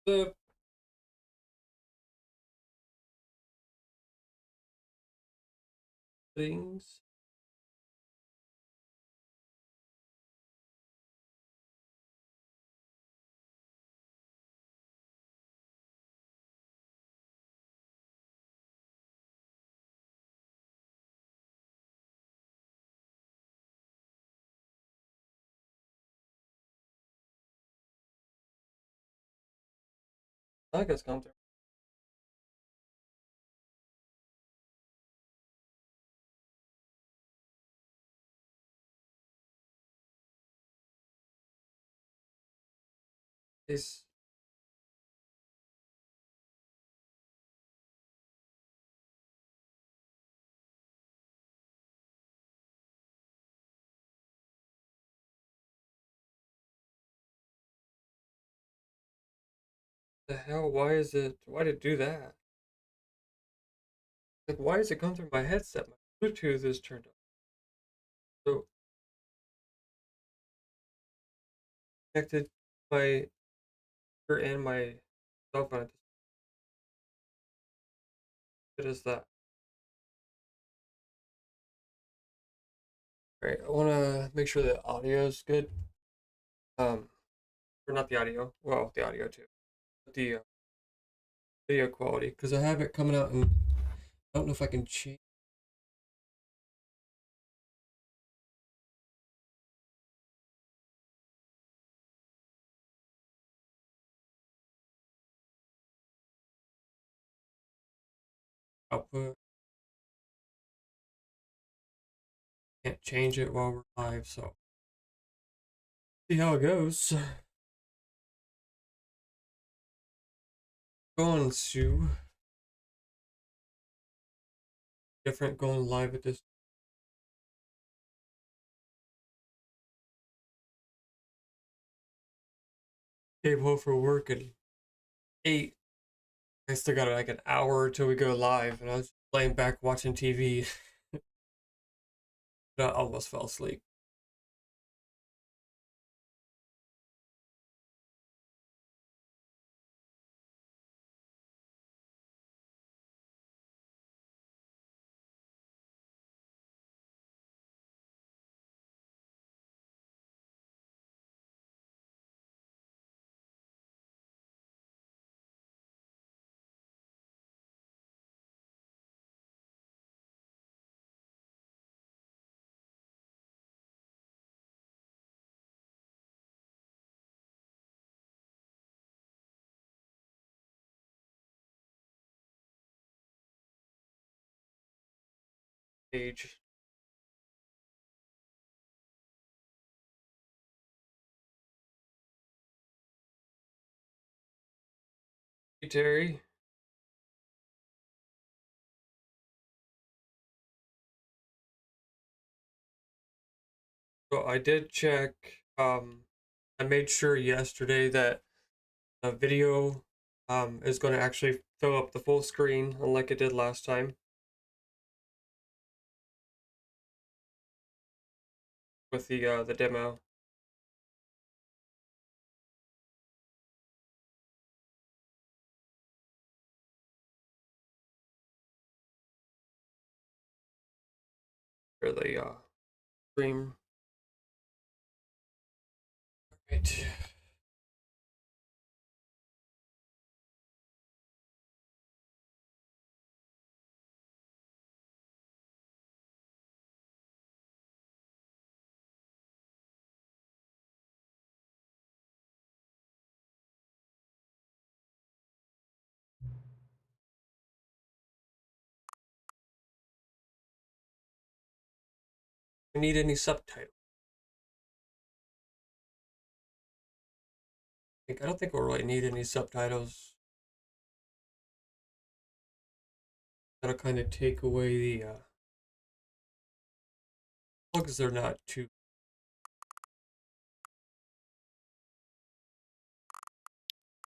The things. I guess counter. Is the hell? Why is it? Why did it do that? Like, why does it come through my headset? My Bluetooth is turned on. So connected my ear and my cell phone. What is that? All right, I want to make sure the audio is good. Or not the audio. Well, the audio too. But the video quality, because I have it coming out, and I don't know if I can change. Output. Can't change it while we're live, so see how it goes. Going to different going live at this table for work at 8. I still got like an hour till we go live, and I was laying back watching TV. I almost fell asleep. Page. Hey, Terry. So I did check. I made sure yesterday that the video is going to actually fill up the full screen, unlike it did last time with the demo. Or the stream. Right. We need any subtitles? I don't think we'll really need any subtitles. That'll kind of take away the plugs. They're not too.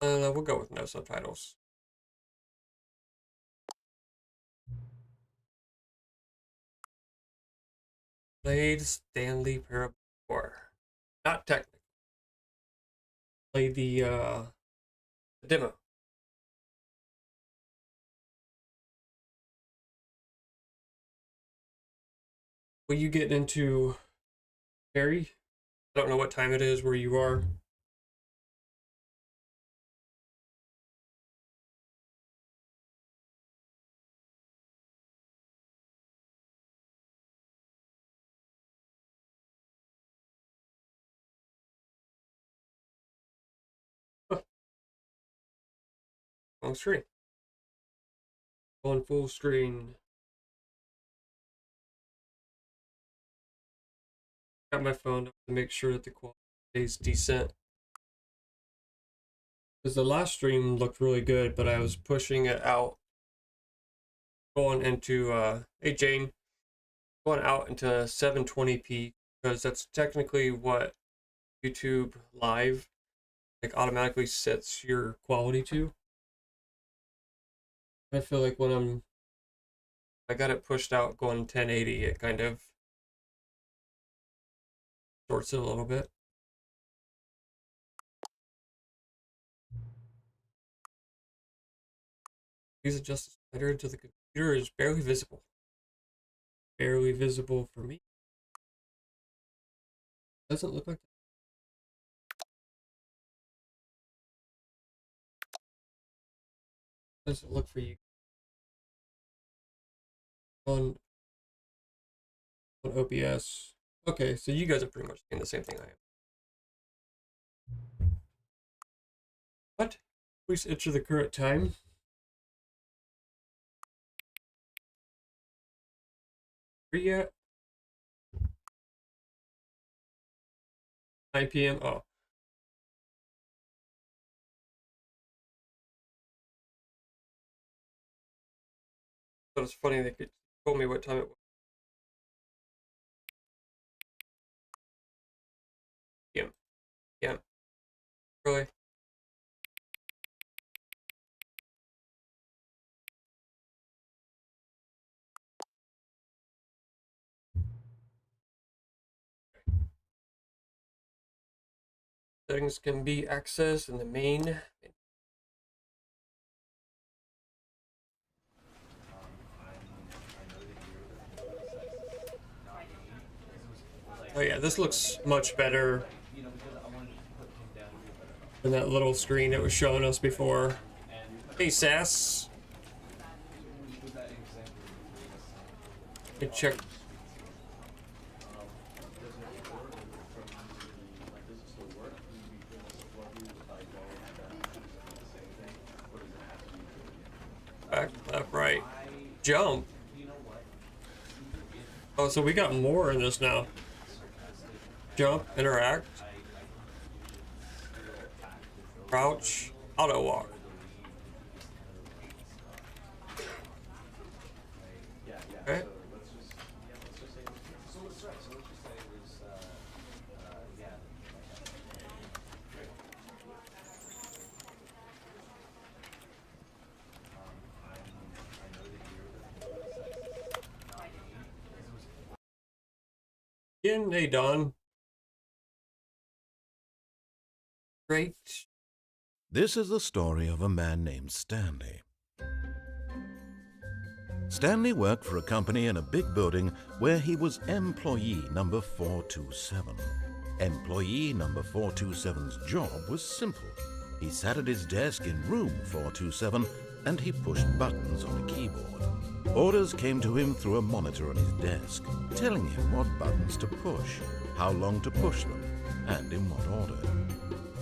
We'll go with no subtitles. Played Stanley Parable 4. Not technically. Played the the demo. Will you get into Harry? I don't know what time it is where you are. Long screen. On full screen. Got my phone up to make sure that the quality is decent. Because the last stream looked really good, but I was pushing it out, going into, hey Jane, going out into 720p, because that's technically what YouTube Live like automatically sets your quality to. I feel like when I got it pushed out going 1080, it kind of shorts it a little bit. Please adjust the slider until the computer is barely visible. Barely visible for me. Doesn't look like that. Doesn't look for you. On OBS. Okay, so you guys are pretty much doing the same thing I am. What? Please enter the current time. Free yet? 9 p.m. Oh. But it's funny they told me what time it was. PM. PM. Really? Settings can be accessed in the main. Oh yeah, this looks much better than that little screen it was showing us before. Hey Sass. Let me check. Back, left, right. Jump. Oh, so we got more in this now. Jump, interact. Crouch, auto walk. Okay. Hey Don. Great. This is the story of a man named Stanley. Stanley worked for a company in a big building where he was employee number 427. Employee number 427's job was simple. He sat at his desk in room 427 and he pushed buttons on a keyboard. Orders came to him through a monitor on his desk, telling him what buttons to push, how long to push them, and in what order.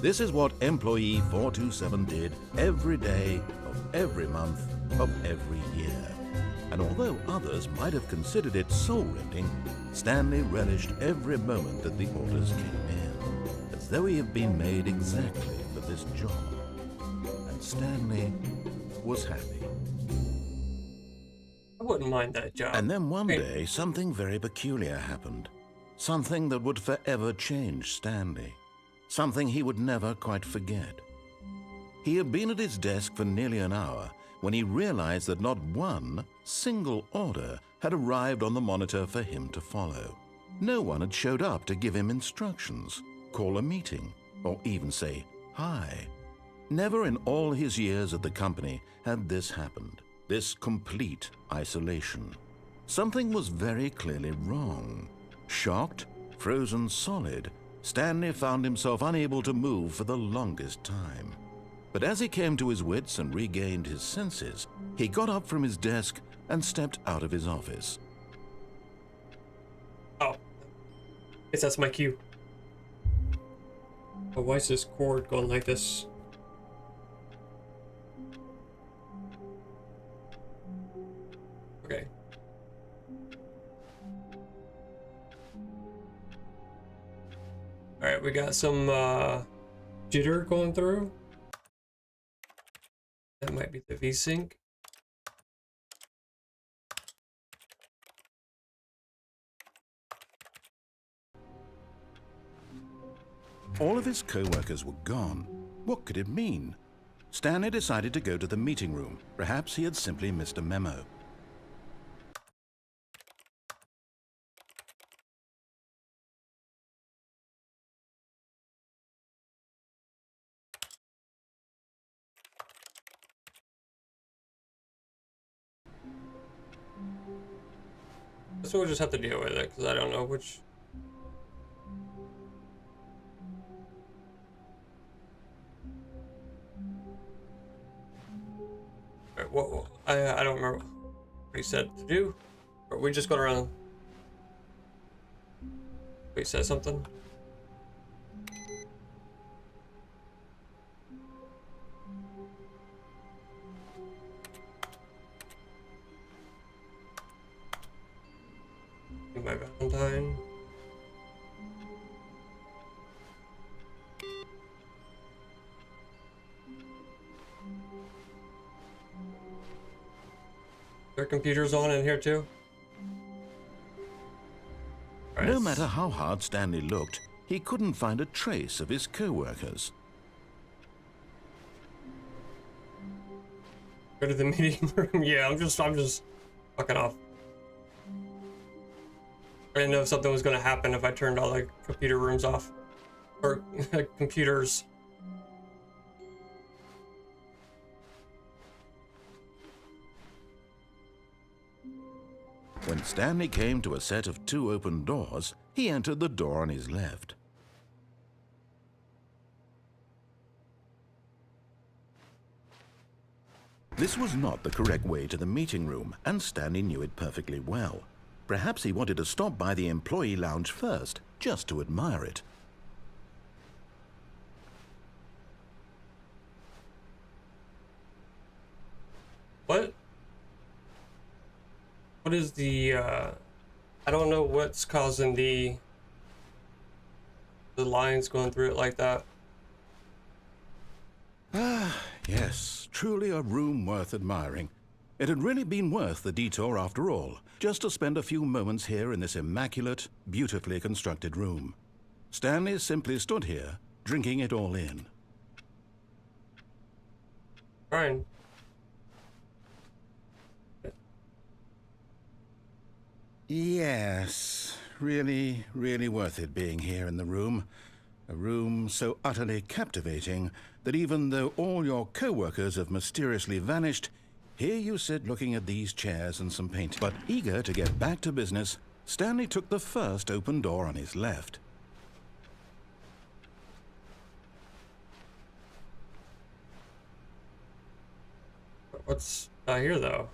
This is what employee 427 did every day of every month of every year. And although others might have considered it soul-rending, Stanley relished every moment that the orders came in, as though he had been made exactly for this job. And Stanley was happy. I wouldn't mind that job. And then one day, something very peculiar happened. Something that would forever change Stanley. Something he would never quite forget. He had been at his desk for nearly an hour when he realized that not one single order had arrived on the monitor for him to follow. No one had showed up to give him instructions, call a meeting, or even say hi. Never in all his years at the company had this happened, this complete isolation. Something was very clearly wrong. Shocked, frozen solid, Stanley found himself unable to move for the longest time. But as he came to his wits and regained his senses, he got up from his desk and stepped out of his office. Oh, guess that's my cue. Oh, why is this cord going like this? Okay. Alright, we got some jitter going through. That might be the VSync. All of his co-workers were gone. What could it mean? Stanley decided to go to the meeting room. Perhaps he had simply missed a memo. So we'll just have to deal with it, because I don't know which... Alright, what I don't remember what he said to do. Or we just going around... He said something? My Valentine. Their computers on in here too? Right. No matter how hard Stanley looked, he couldn't find a trace of his co-workers. Go to the meeting room. Yeah, I'm just fucking off. I didn't know if something was going to happen if I turned all the computer rooms off. Or computers. When Stanley came to a set of 2 open doors, he entered the door on his left. This was not the correct way to the meeting room, and Stanley knew it perfectly well. Perhaps he wanted to stop by the employee lounge first, just to admire it. What? What is the, I don't know what's causing the lines going through it like that. Ah, yes, truly a room worth admiring. It had really been worth the detour after all, just to spend a few moments here in this immaculate, beautifully constructed room. Stanley simply stood here, drinking it all in. Fine. Yes, really, really worth it being here in the room. A room so utterly captivating that even though all your co-workers have mysteriously vanished, here you sit looking at these chairs and some paint. But eager to get back to business, Stanley took the first open door on his left. What's out here though?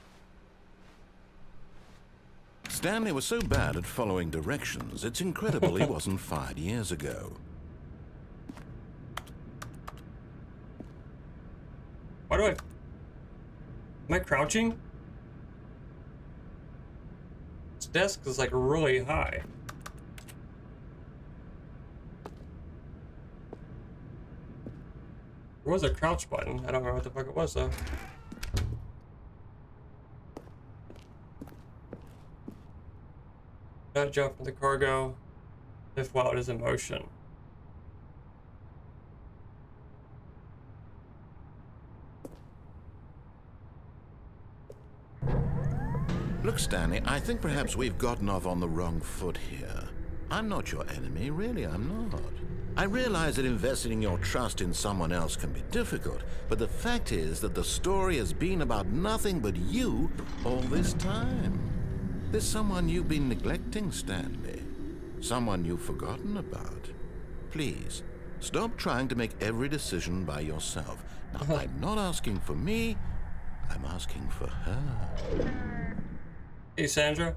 Stanley was so bad at following directions, it's incredible he wasn't fired years ago. Why do I... Am I crouching? This desk is like really high. There was a crouch button. I don't remember what the fuck it was though. Not jump from the cargo if while it is in motion. Look, Stanley, I think perhaps we've gotten off on the wrong foot here. I'm not your enemy, really, I'm not. I realize that investing your trust in someone else can be difficult, but the fact is that the story has been about nothing but you all this time. There's someone you've been neglecting, Stanley. Someone you've forgotten about. Please, stop trying to make every decision by yourself. Now, I'm not asking for me, I'm asking for her. Hey, Sandra.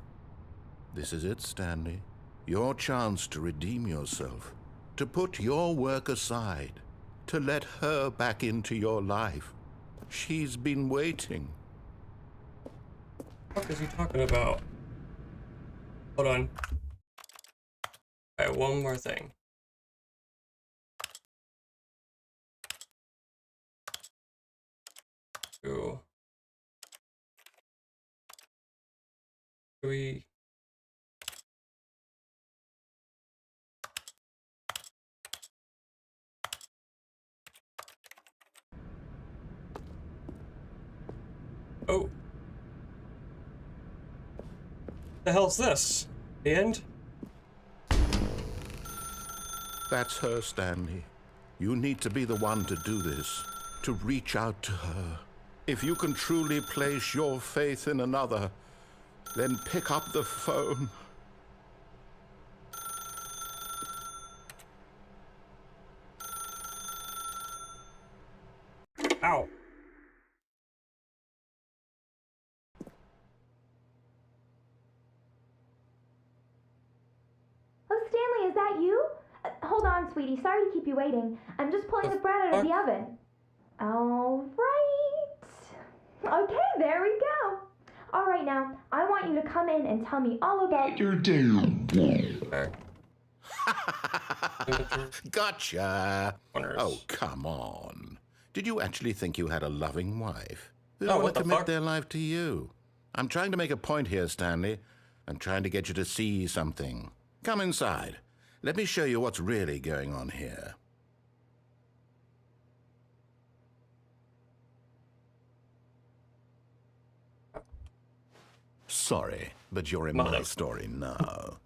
This is it, Stanley. Your chance to redeem yourself. To put your work aside. To let her back into your life. She's been waiting. What is he talking about? Hold on. Alright, one more thing. Ooh. Do we... Oh. The hell's this? The end? That's her, Stanley. You need to be the one to do this. To reach out to her. If you can truly place your faith in another, then pick up the phone. Ow. Oh, Stanley, is that you? Hold on, sweetie. Sorry to keep you waiting. I'm just pulling the bread out of the oven. All right. Okay, there we go. All right, now, I want you to come in and tell me all about your day. Gotcha. Oh, come on. Did you actually think you had a loving wife? Who Oh, want what to the commit fuck? their life to you? I'm trying to make a point here, Stanley. I'm trying to get you to see something. Come inside. Let me show you what's really going on here. Sorry, but you're in my story now.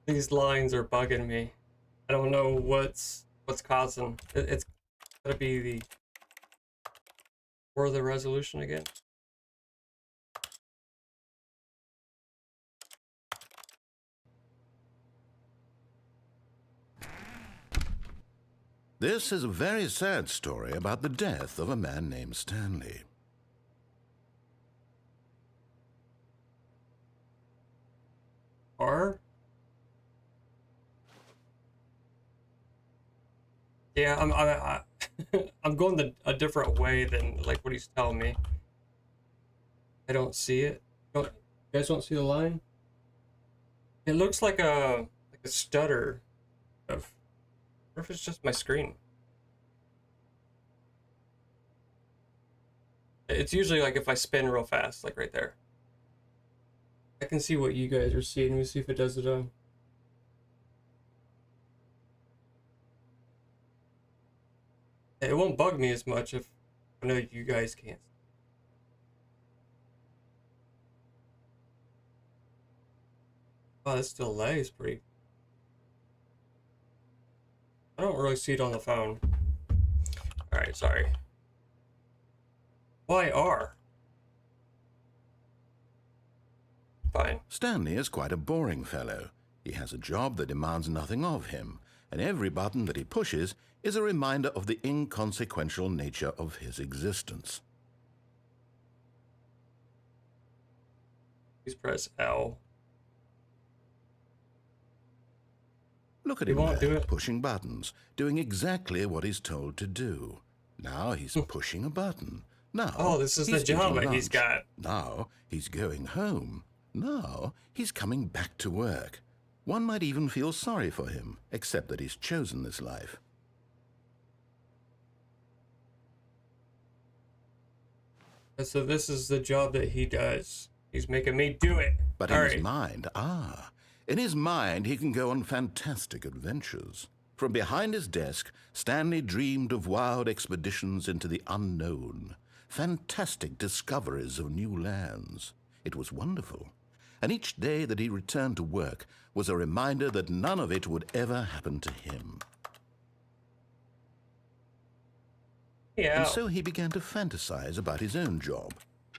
These lines are bugging me. I don't know what's causing. It's gotta be the... Or the resolution again. This is a very sad story about the death of a man named Stanley. Or? Yeah, I'm going a different way than like what he's telling me. I don't see it. You guys don't see the line? It looks like a stutter of... Or if it's just my screen. It's usually like if I spin real fast, like right there. I can see what you guys are seeing. Let me see if it does it on. It won't bug me as much if I know you guys can't. Oh, this delay is pretty... I don't really see it on the phone. Alright, sorry. Why R? Fine. Stanley is quite a boring fellow. He has a job that demands nothing of him, and every button that he pushes is a reminder of the inconsequential nature of his existence. Please press L. Look at He him won't do there, it. pushing buttons, doing exactly what he's told to do. Now he's pushing a button. Now Oh, this is the he's job eating that he's lunch. got. Now he's going home. Now he's coming back to work. One might even feel sorry for him, except that he's chosen this life. So this is the job that he does. He's making me do it. But in his mind, in his mind, he can go on fantastic adventures. From behind his desk, Stanley dreamed of wild expeditions into the unknown, fantastic discoveries of new lands. It was wonderful. and each day that he returned to work was a reminder that none of it would ever happen to him. Yeah. And so he began to fantasize about his own job.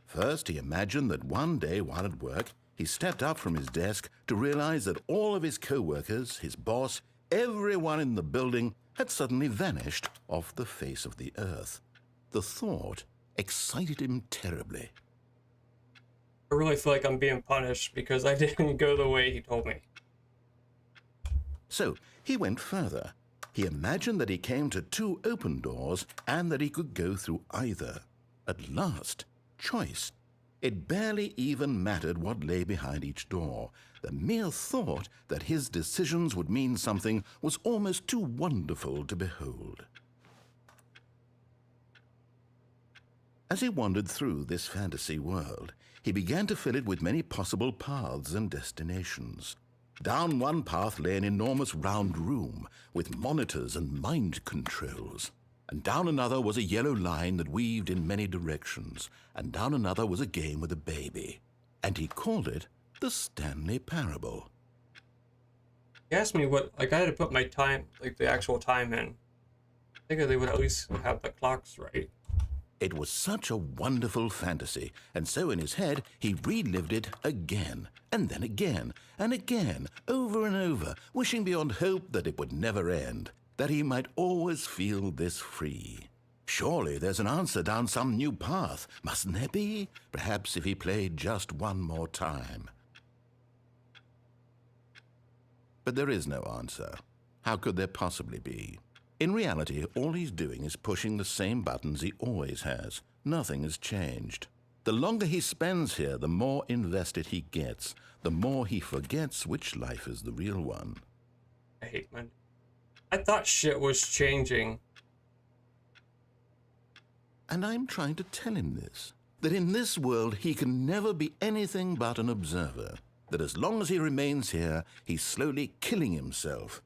First, he imagined that one day while at work, he stepped up from his desk to realize that all of his co-workers, his boss, everyone in the building had suddenly vanished off the face of the earth. The thought excited him terribly. I really feel like I'm being punished because I didn't go the way he told me. So he went further. He imagined that he came to 2 open doors and that he could go through either. At last, choice. It barely even mattered what lay behind each door. The mere thought that his decisions would mean something was almost too wonderful to behold. As he wandered through this fantasy world, he began to fill it with many possible paths and destinations. Down one path lay an enormous round room with monitors and mind controls. And down another was a yellow line that weaved in many directions. And down another was a game with a baby. And he called it the Stanley Parable. He asked me what, like I had to put my time, like the actual time in. I think they would at least have the clocks right. It was such a wonderful fantasy, and so in his head he relived it again, and then again, and again, over and over, wishing beyond hope that it would never end, that he might always feel this free. Surely there's an answer down some new path, mustn't there be? Perhaps if he played just one more time. But there is no answer. How could there possibly be? In reality, all he's doing is pushing the same buttons he always has. Nothing has changed. The longer he spends here, the more invested he gets, the more he forgets which life is the real one. I hate Monday. I thought shit was changing. And I'm trying to tell him this, that in this world he can never be anything but an observer, that as long as he remains here, he's slowly killing himself.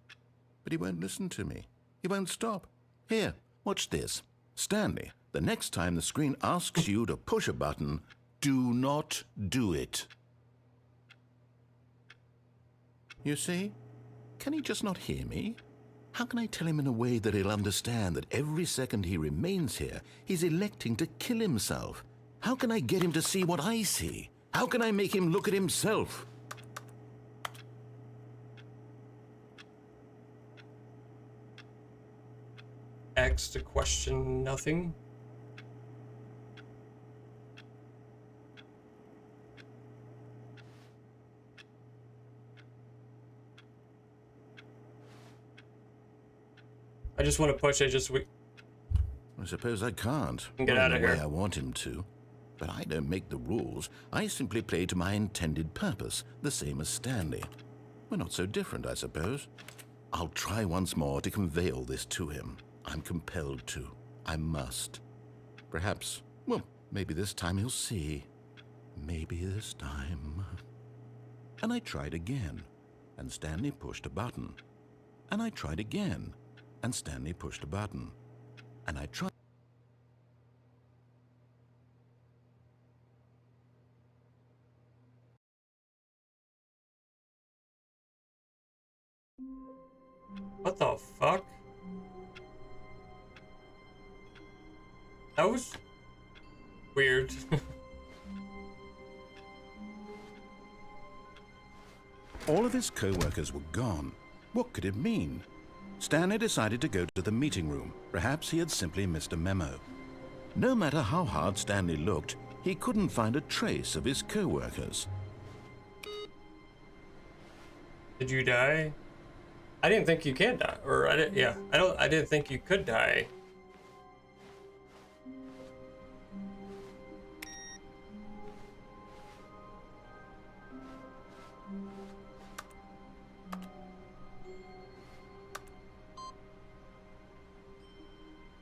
But he won't listen to me. He won't stop. Here, watch this. Stanley, the next time the screen asks you to push a button, do not do it. You see? Can he just not hear me? How can I tell him in a way that he'll understand that every second he remains here, he's electing to kill himself? How can I get him to see what I see? How can I make him look at himself? X to question nothing. I just want to push it I suppose I can't. Get out of in the way here. I want him to. But I don't make the rules. I simply play to my intended purpose, the same as Stanley. We're not so different, I suppose. I'll try once more to convey all this to him. I'm compelled to. I must. Perhaps, well, maybe this time he'll see. Maybe this time. And I tried again, and Stanley pushed a button. And I tried again, and Stanley pushed a button. And I tried. What the fuck? That was weird. All of his co-workers were gone. What could it mean? Stanley decided to go to the meeting room. Perhaps he had simply missed a memo. No matter how hard Stanley looked, he couldn't find a trace of his co-workers. Did you die? I didn't think you can die, or I didn't. Yeah, I didn't think you could die.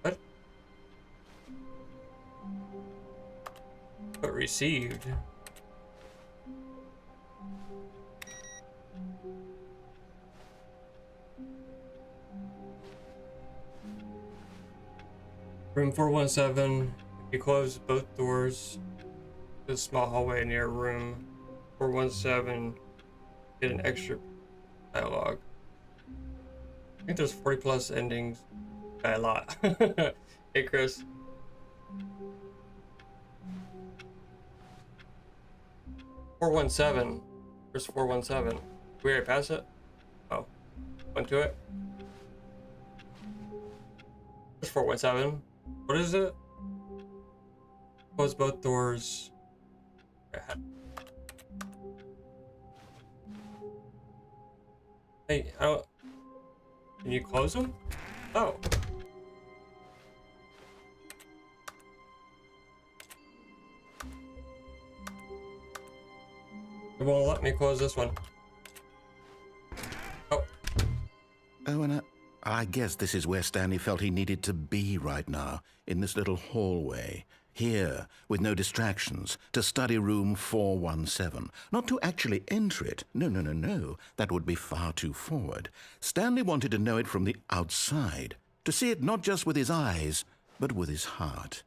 What? But received. Room 417. You close both doors to the small hallway near room 417. Get an extra dialogue. I think there's 40 plus endings. By a lot. Hey, Chris. $417. Where's 417? We already passed it? Oh. Went to it? There's 417. What is it? Close both doors. Hey, I don't... Can you close them? Oh. It won't let me close this one. Oh. Oh, and I guess this is where Stanley felt he needed to be right now, in this little hallway. Here, with no distractions, to study room 417. Not to actually enter it. No. That would be far too forward. Stanley wanted to know it from the outside. To see it not just with his eyes, but with his heart.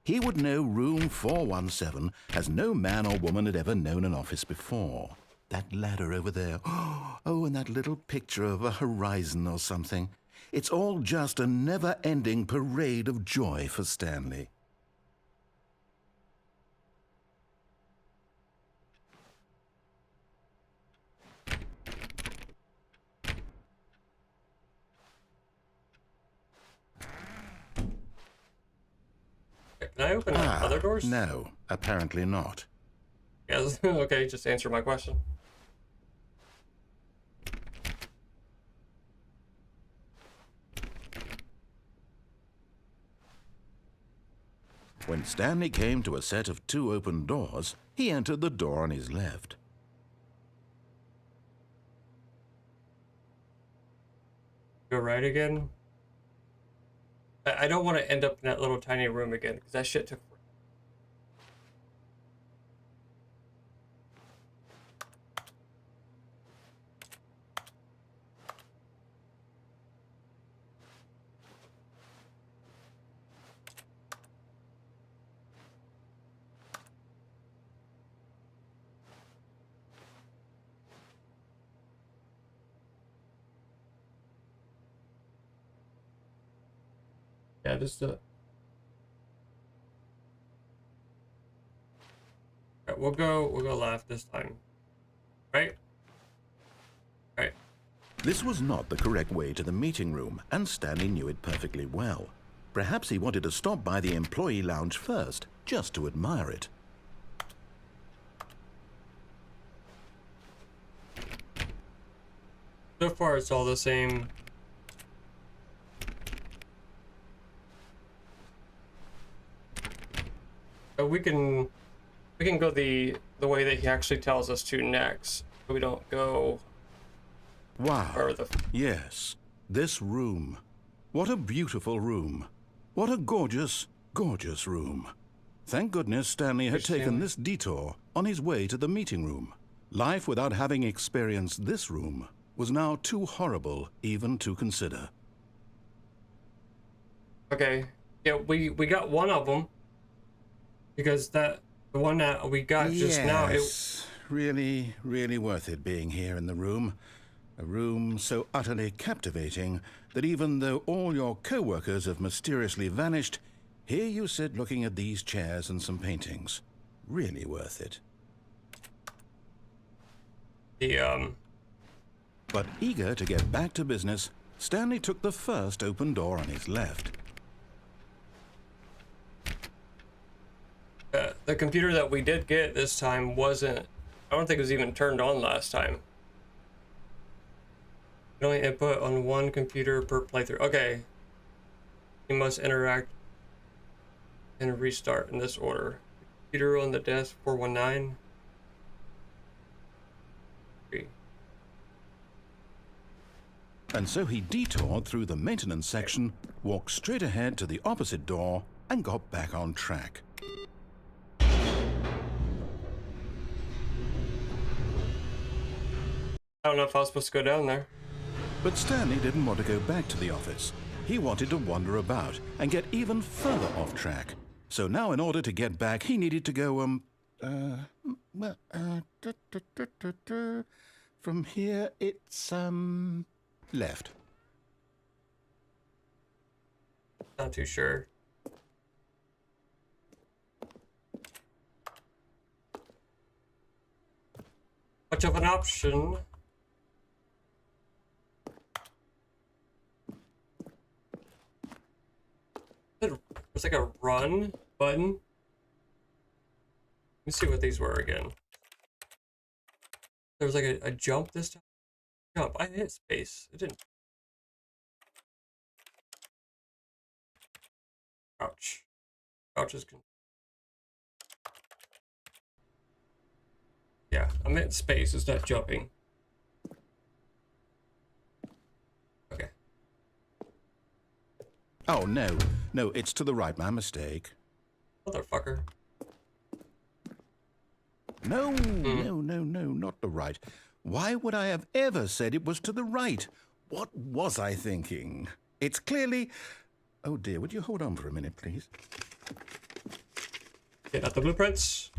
He would know room 417 as no man or woman had ever known an office before. That ladder over there. Oh, and that little picture of a horizon or something. It's all just a never-ending parade of joy for Stanley. Can I open other doors? No, apparently not. Yes. Okay, just answer my question. When Stanley came to a set of 2 open doors, he entered the door on his left. Go right again. I don't want to end up in that little tiny room again, because that shit took... Yeah, just do it. Right, we'll go left this time. Right? Right. This was not the correct way to the meeting room, and Stanley knew it perfectly well. Perhaps he wanted to stop by the employee lounge first, just to admire it. So far, it's all the same. But we can go the way that he actually tells us to next. So we don't go. Wow. Further. Yes. This room. What a beautiful room. What a gorgeous, gorgeous room. Thank goodness Stanley had taken this detour on his way to the meeting room. Life without having experienced this room was now too horrible even to consider. Okay. Yeah, we got one of them. Because the one that we got just now, it's really, really worth it being here in the room. A room so utterly captivating that even though all your co-workers have mysteriously vanished, here you sit looking at these chairs and some paintings. Really worth it. But eager to get back to business, Stanley took the first open door on his left. The computer that we did get this time wasn't... I don't think it was even turned on last time. You can only input on one computer per playthrough. Okay. You must interact and restart in this order. Computer on the desk 419. And so he detoured through the maintenance section, walked straight ahead to the opposite door, and got back on track. I don't know if I was supposed to go down there. But Stanley didn't want to go back to the office. He wanted to wander about and get even further off track. So now in order to get back, he needed to go, From here, it's, left. Not too sure. Much of an option. There's like a run button. Let me see what these were again. There was like a jump this time. Jump. I hit space. It didn't. Crouch. Crouch is. Yeah, I meant space. It's not jumping. Okay. Oh, no. No, it's to the right. My mistake. Motherfucker. No, no, not the right. Why would I have ever said it was to the right? What was I thinking? It's clearly... Oh, dear, would you hold on for a minute, please? Get out the blueprints.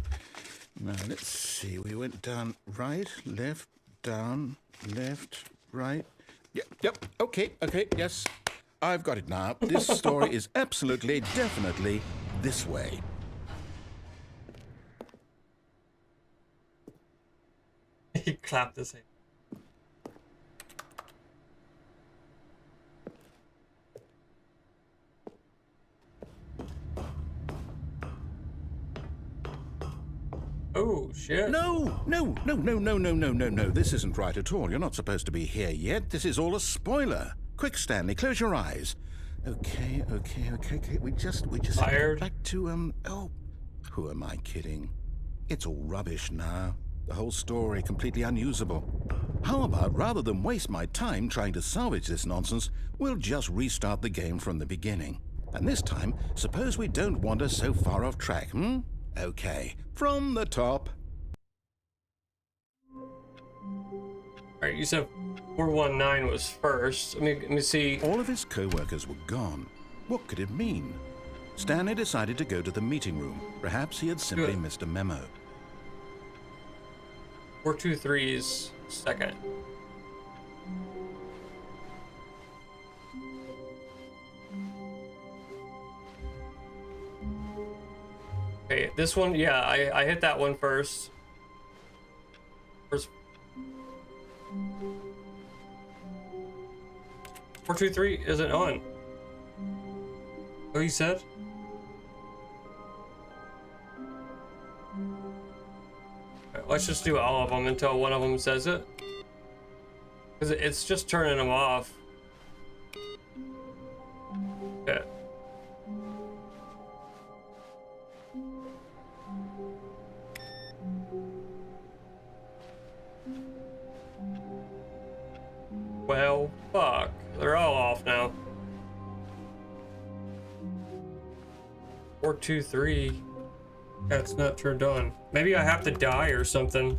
Now, let's see. We went down right, left, down, left, right. Yep, okay, yes. I've got it now. This story is absolutely, definitely this way. He clapped his hand. Oh, shit. No. This isn't right at all. You're not supposed to be here yet. This is all a spoiler. Quick, Stanley, close your eyes. Okay. We just Fired. Back to, oh, who am I kidding? It's all rubbish now. The whole story completely unusable. How about, rather than waste my time trying to salvage this nonsense, we'll just restart the game from the beginning. And this time, suppose we don't wander so far off track, Okay, from the top. Alright, you said 419 was first. Let me see. All of his co-workers were gone. What could it mean? Stanley decided to go to the meeting room. Perhaps he had simply missed a memo. 423's second. Okay, this one, yeah, I hit that one first. First. 423 isn't on. Oh, you said? Let's just do all of them until one of them says it. Because it's just turning them off. Yeah. Well, fuck. They're all off now. 423. That's not turned on. Maybe I have to die or something.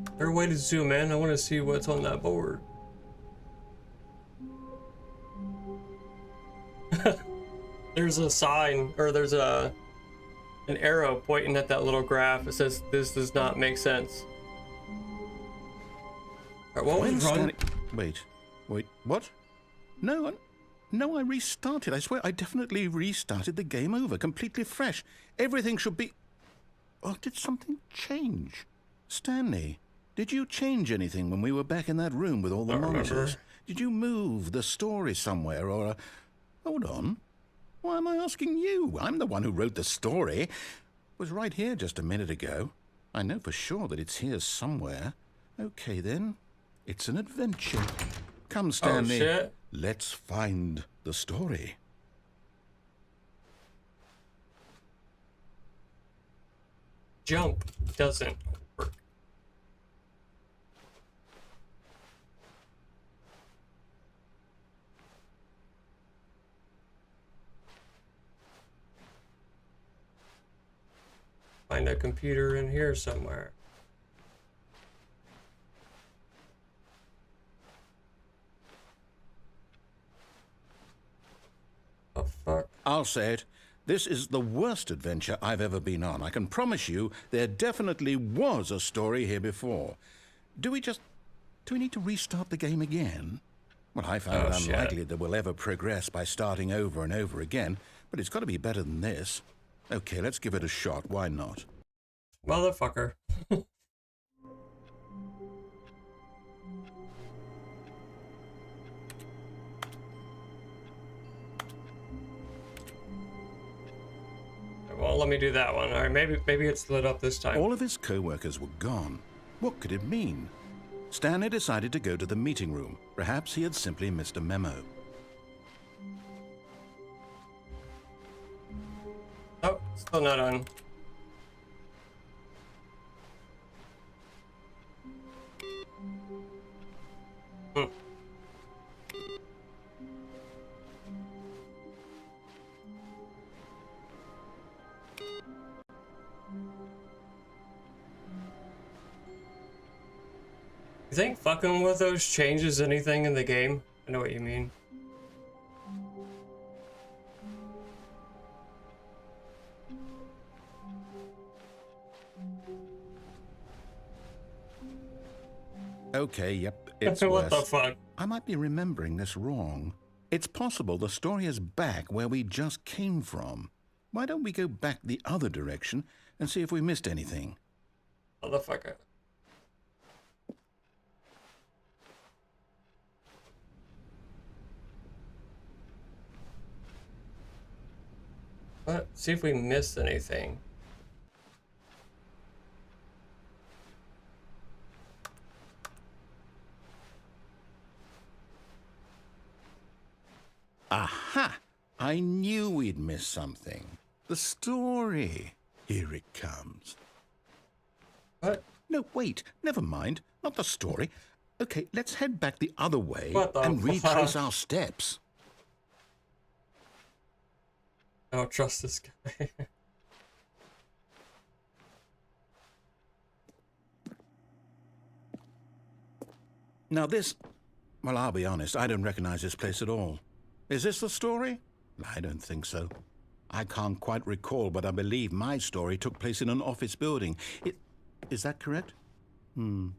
Is there a way to zoom in? I want to see what's on that board. There's a sign, or there's an arrow pointing at that little graph. It says this does not make sense. All right, what was wrong? Wait, what? No, I restarted. I swear I definitely restarted the game over, completely fresh. Everything should be... Oh, did something change? Stanley, did you change anything when we were back in that room with all the monitors? Did you move the story somewhere, or... Hold on. Why am I asking you? I'm the one who wrote the story. It was right here just a minute ago. I know for sure that it's here somewhere. Okay, then. It's an adventure. Come, Stanley. Oh, shit. Let's find the story. Jump doesn't work. Find a computer in here somewhere. The fuck? I'll say it. This is the worst adventure I've ever been on. I can promise you there definitely was a story here before. Do we need to restart the game again? Well, I found it unlikely that we'll ever progress by starting over and over again, but it's got to be better than this. Okay, let's give it a shot. Why not? Motherfucker. Well, let me do that one. All right, maybe it's lit up this time. All of his co-workers were gone. What could it mean? Stanley decided to go to the meeting room. Perhaps he had simply missed a memo. Oh, still not on. You think fucking with those changes anything in the game? I know what you mean. Okay, yep, it's What worse. the fuck? I might be remembering this wrong. It's possible the story is back where we just came from. Why don't we go back the other direction and see if we missed anything? Motherfucker. Let's see if we missed anything. Aha! I knew we'd miss something. The story. Here it comes. What? No, wait. Never mind. Not the story. Okay, let's head back the other way What the and retrace fuck? our steps. I don't trust this guy. Now this... Well, I'll be honest. I don't recognize this place at all. Is this the story? I don't think so. I can't quite recall, but I believe my story took place in an office building. Is that correct? Do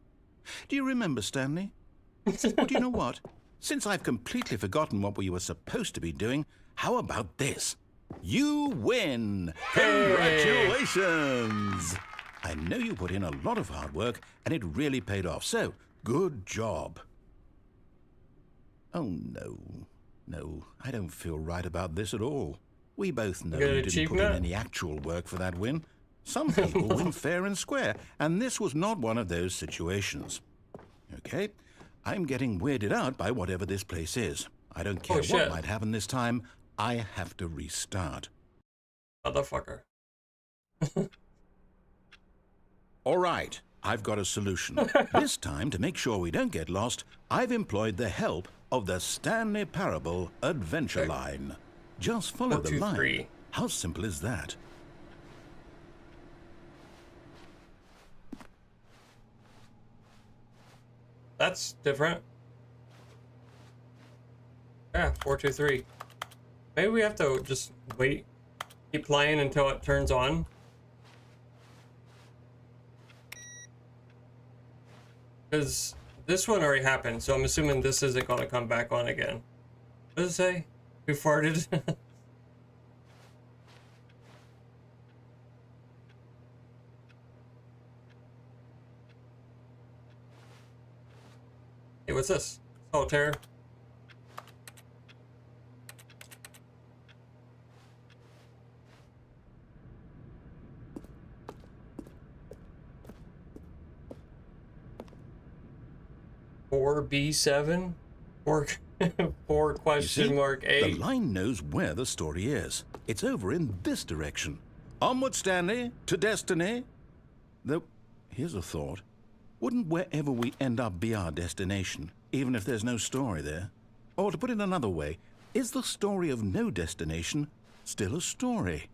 you remember, Stanley? Well, do you know what? Since I've completely forgotten what we were supposed to be doing, how about this? You win! Congratulations! I know you put in a lot of hard work, and it really paid off, so good job. Oh, no. No, I don't feel right about this at all. We both know you didn't put in any actual work for that win. Some people win fair and square, and this was not one of those situations. Okay, I'm getting weirded out by whatever this place is. I don't care what might happen this time. I have to restart. Motherfucker. All right, I've got a solution. This time, to make sure we don't get lost, I've employed the help of the Stanley Parable Adventure Line. Just follow the line. How simple is that? That's different. Yeah, 423. Maybe we have to just wait, keep playing until it turns on. Because this one already happened, so I'm assuming this isn't going to come back on again. What does it say? Who farted? Hey, what's this? Solitaire. B7 or 4 question mark 8. The line knows where the story is. It's over in this direction. Onward, Stanley, to destiny. Though, here's a thought. Wouldn't wherever we end up be our destination, even if there's no story there? Or to put it another way, is the story of no destination still a story?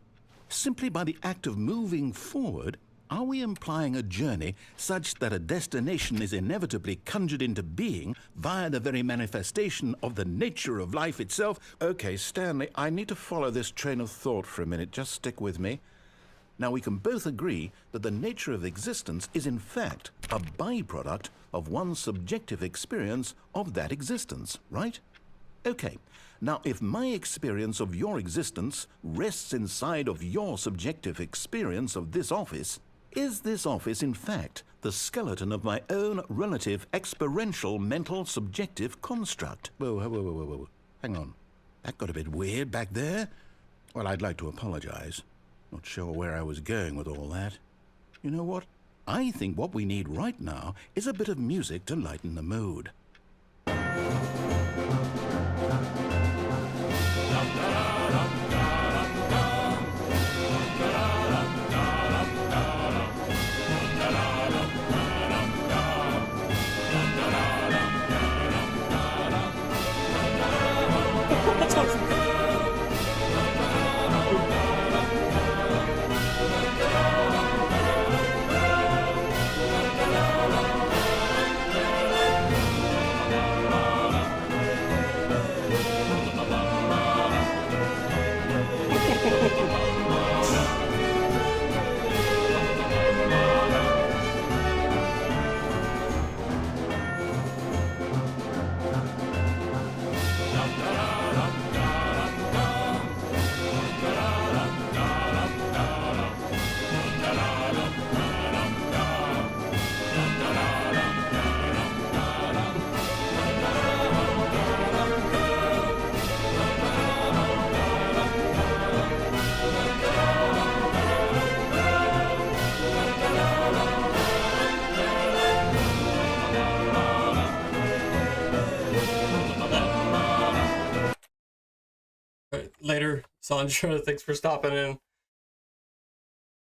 Simply by the act of moving forward, are we implying a journey such that a destination is inevitably conjured into being via the very manifestation of the nature of life itself? Okay, Stanley, I need to follow this train of thought for a minute. Just stick with me. Now, we can both agree that the nature of existence is in fact a byproduct of one's subjective experience of that existence, right? Okay, now if my experience of your existence rests inside of your subjective experience of this office, is this office in fact the skeleton of my own relative experiential mental subjective construct? Whoa. Hang on. That got a bit weird back there. Well, I'd like to apologize. Not sure where I was going with all that. You know what? I think what we need right now is a bit of music to lighten the mood. Later, Sandra, thanks for stopping in.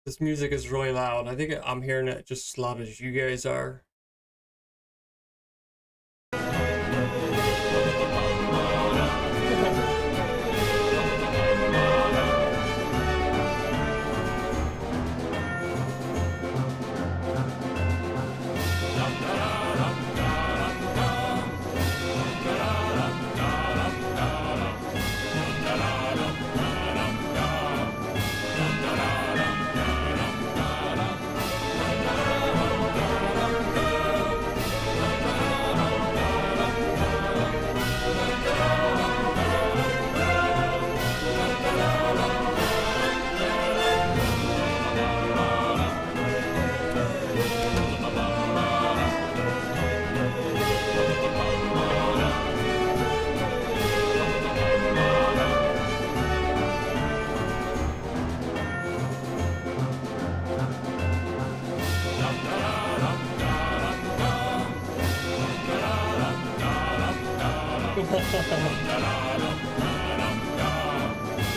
This music is really loud. I think I'm hearing it just as loud as you guys are.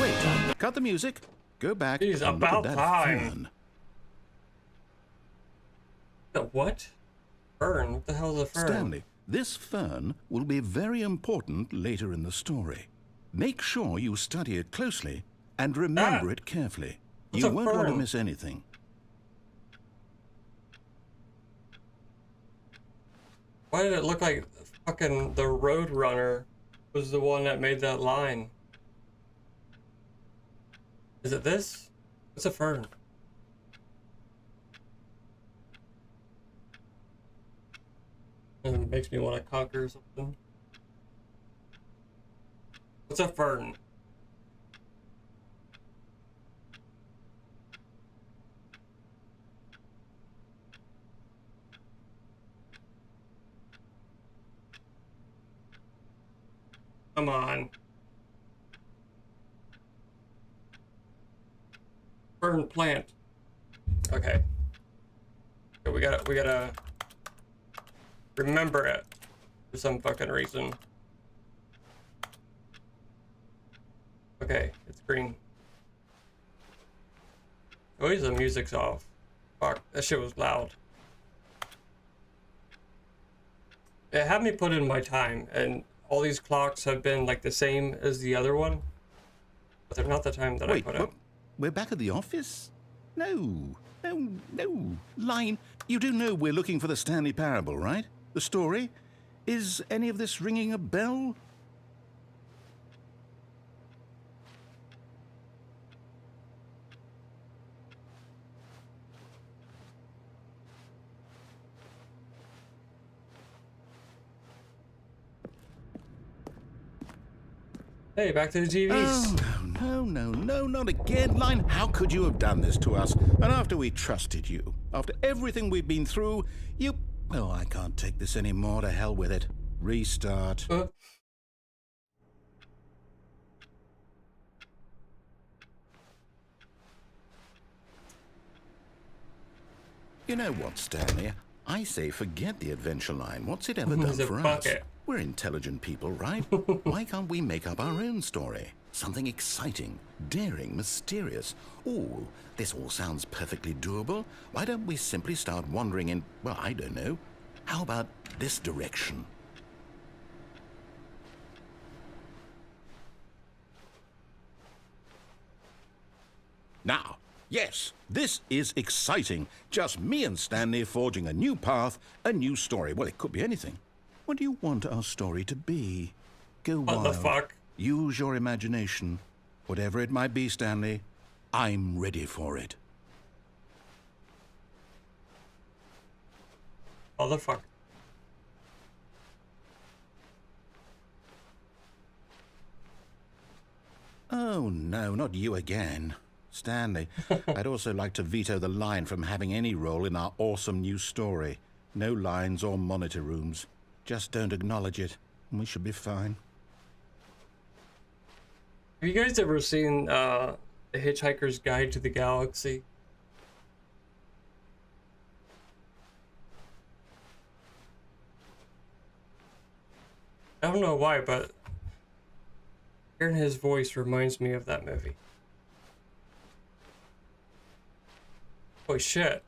Wait, cut the music. Go back Jeez, and look about at that time. fern. The what? Fern? What the hell is a fern? Stanley, this fern will be very important later in the story. Make sure you study it closely and remember it carefully. What's You a won't want to fern? miss anything. Why did it look like fucking the Road Runner was the one that made that line? Is it this? What's a fern? It makes me want to conquer something. What's a fern? Come on. Fern plant. Okay. So we gotta remember it for some fucking reason. Okay, it's green. Always the music's off. Fuck, that shit was loud. It had me put in my time, and all these clocks have been like the same as the other one, but they're not the time that I Wait, put in. we're back at the office? No. Line, you do know we're looking for the Stanley Parable, right? The story? Is any of this ringing a bell? Hey, back to the TVs. Oh, no, not again. Line, how could you have done this to us? And after we trusted you, after everything we've been through, you... Oh, I can't take this anymore. To hell with it. Restart. You know what, Stanley? I say forget the adventure line. What's it ever done for us? We're intelligent people, right? Why can't we make up our own story? Something exciting, daring, mysterious. Ooh, this all sounds perfectly doable. Why don't we simply start wandering in, well, I don't know. How about this direction? Now, yes, this is exciting. Just me and Stanley forging a new path, a new story. Well, it could be anything. What do you want our story to be? Go wild. What the fuck? Use your imagination. Whatever it might be, Stanley, I'm ready for it. Motherfucker. Oh, no, not you again. Stanley, I'd also like to veto the line from having any role in our awesome new story. No lines or monitor rooms. Just don't acknowledge it, and we should be fine. Have you guys ever seen The Hitchhiker's Guide to the Galaxy? I don't know why, but hearing his voice reminds me of that movie. Holy shit.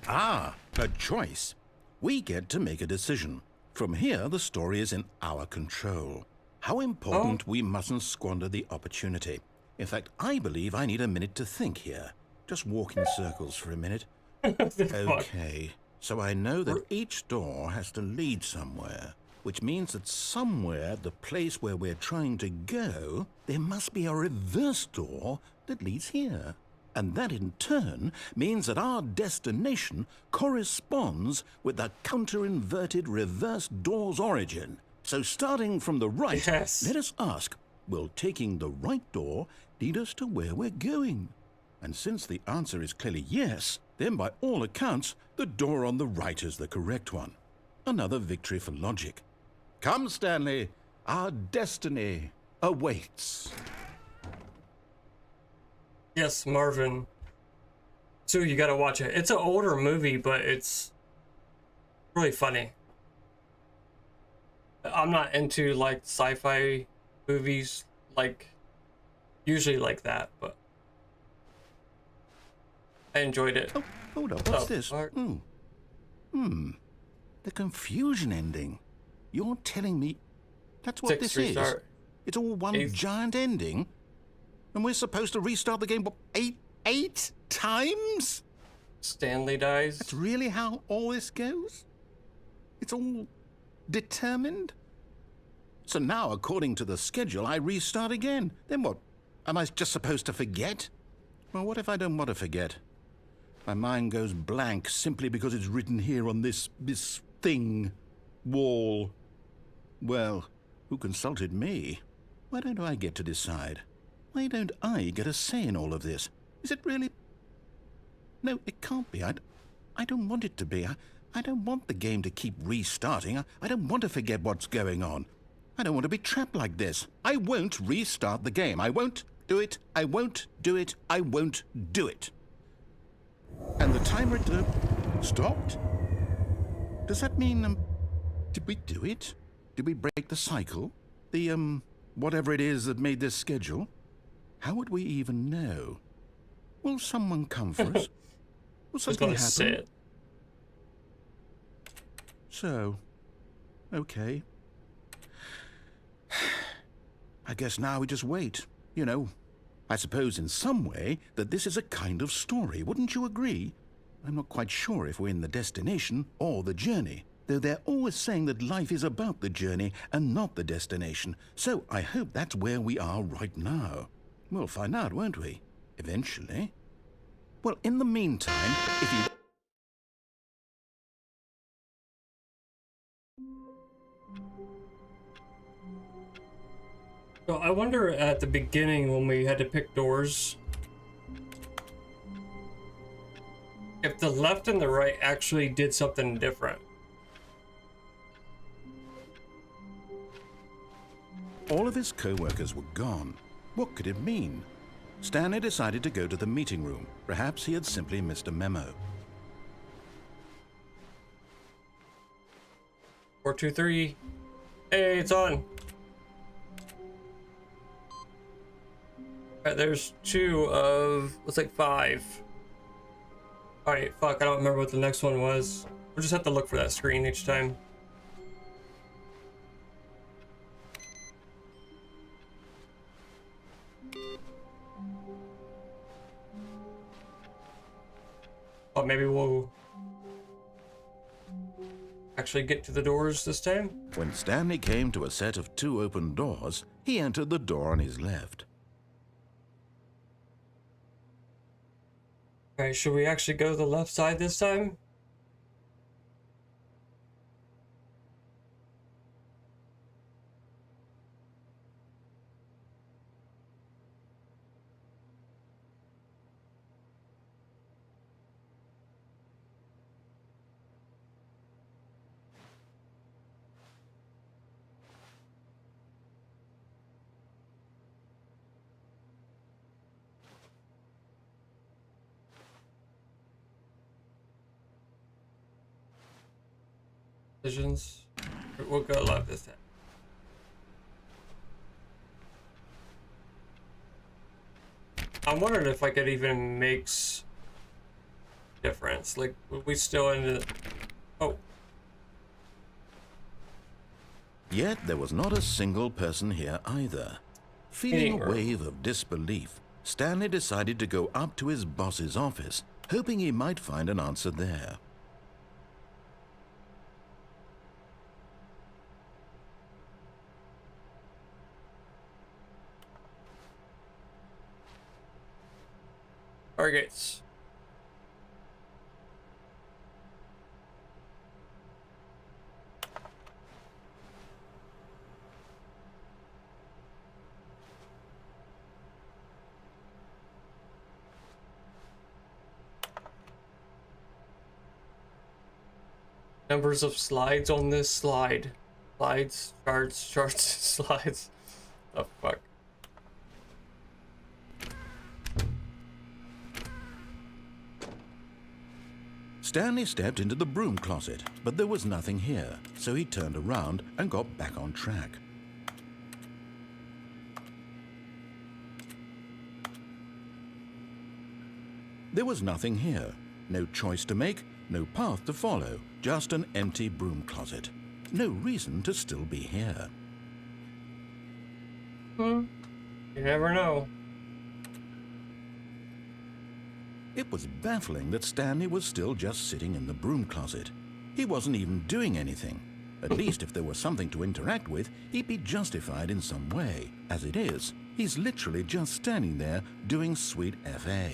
Ah, a choice. We get to make a decision. From here, the story is in our control. How important we mustn't squander the opportunity. In fact, I believe I need a minute to think here. Just walk in circles for a minute. Okay, so I know that each door has to lead somewhere, which means that somewhere, the place where we're trying to go, there must be a reverse door that leads here. And that in turn means that our destination corresponds with the counter-inverted reverse door's origin. So starting from the right, let us ask, will taking the right door lead us to where we're going? And since the answer is clearly yes, then by all accounts, the door on the right is the correct one. Another victory for logic. Come, Stanley, our destiny awaits. Yes, Marvin. So you gotta watch it. It's an older movie, but it's really funny. I'm not into like sci-fi movies, like usually like that, but I enjoyed it. Oh, hold up, what's this? The confusion ending. You're telling me that's what this is? It's all one giant ending? And we're supposed to restart the game, what, eight times? Stanley dies. That's really how all this goes? It's all determined? So now, according to the schedule, I restart again. Then what? Am I just supposed to forget? Well, what if I don't want to forget? My mind goes blank simply because it's written here on this thing, wall. Well, who consulted me? Why don't I get to decide? Why don't I get a say in all of this? Is it really... No, it can't be. I don't want it to be. I don't want the game to keep restarting. I don't want to forget what's going on. I don't want to be trapped like this. I won't restart the game. I won't do it. I won't do it. I won't do it. And the timer stopped? Does that mean, did we do it? Did we break the cycle? The, whatever it is that made this schedule? How would we even know? Will someone come for us? Will something happen? So, okay. I guess now we just wait, you know. I suppose in some way that this is a kind of story, wouldn't you agree? I'm not quite sure if we're in the destination or the journey, though they're always saying that life is about the journey and not the destination, so I hope that's where we are right now. We'll find out, won't we? Eventually. Well, in the meantime, if you... So I wonder at the beginning when we had to pick doors, if the left and the right actually did something different. All of his co-workers were gone. What could it mean? Stanley decided to go to the meeting room. Perhaps he had simply missed a memo. 4, 2, 3. Hey, it's on. Alright, there's 2 of, looks like 5. Alright, fuck, I don't remember what the next one was. We'll just have to look for that screen each time. Oh, maybe we'll actually get to the doors this time? When Stanley came to a set of 2 open doors, he entered the door on his left. Alright, should we actually go to the left side this time? Decisions. We'll go left this time. I'm wondering if I could even makes difference. Like, we still in the... Oh. Yet there was not a single person here either. Feeling a wave of disbelief, Stanley decided to go up to his boss's office, hoping he might find an answer there. Targets. Numbers of slides on this slide. Slides, charts, slides. The fuck. Stanley stepped into the broom closet, but there was nothing here, so he turned around and got back on track. There was nothing here. No choice to make, no path to follow, just an empty broom closet. No reason to still be here. You never know. It was baffling that Stanley was still just sitting in the broom closet. He wasn't even doing anything. At least if there was something to interact with, he'd be justified in some way. As it is, he's literally just standing there doing sweet FA.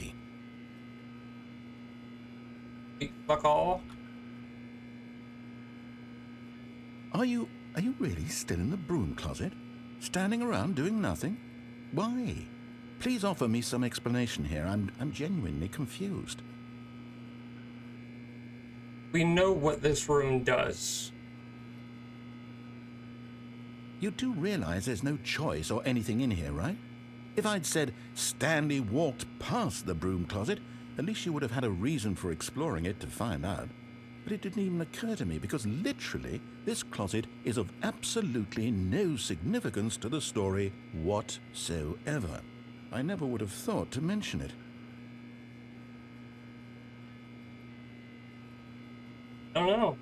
Fuck all. Are you really still in the broom closet? Standing around doing nothing? Why? Please offer me some explanation here. I'm genuinely confused. We know what this room does. You do realize there's no choice or anything in here, right? If I'd said Stanley walked past the broom closet, at least you would have had a reason for exploring it to find out. But it didn't even occur to me because literally this closet is of absolutely no significance to the story whatsoever. I never would have thought to mention it. I don't know.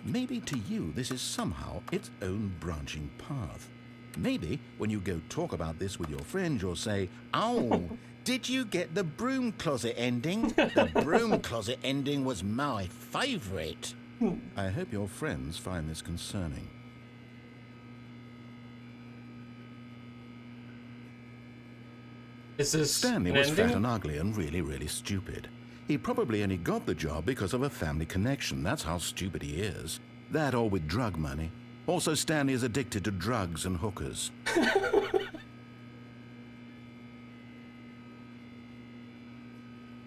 maybe to you this is somehow its own branching path. Maybe when you go talk about this with your friends, you'll say, "Oh, did you get the broom closet ending? The broom closet ending was my favorite." I hope your friends find this concerning. Is this Stanley an was ending? fat and ugly and really, really stupid. He probably only got the job because of a family connection. That's how stupid he is. That or with drug money. Also, Stanley is addicted to drugs and hookers.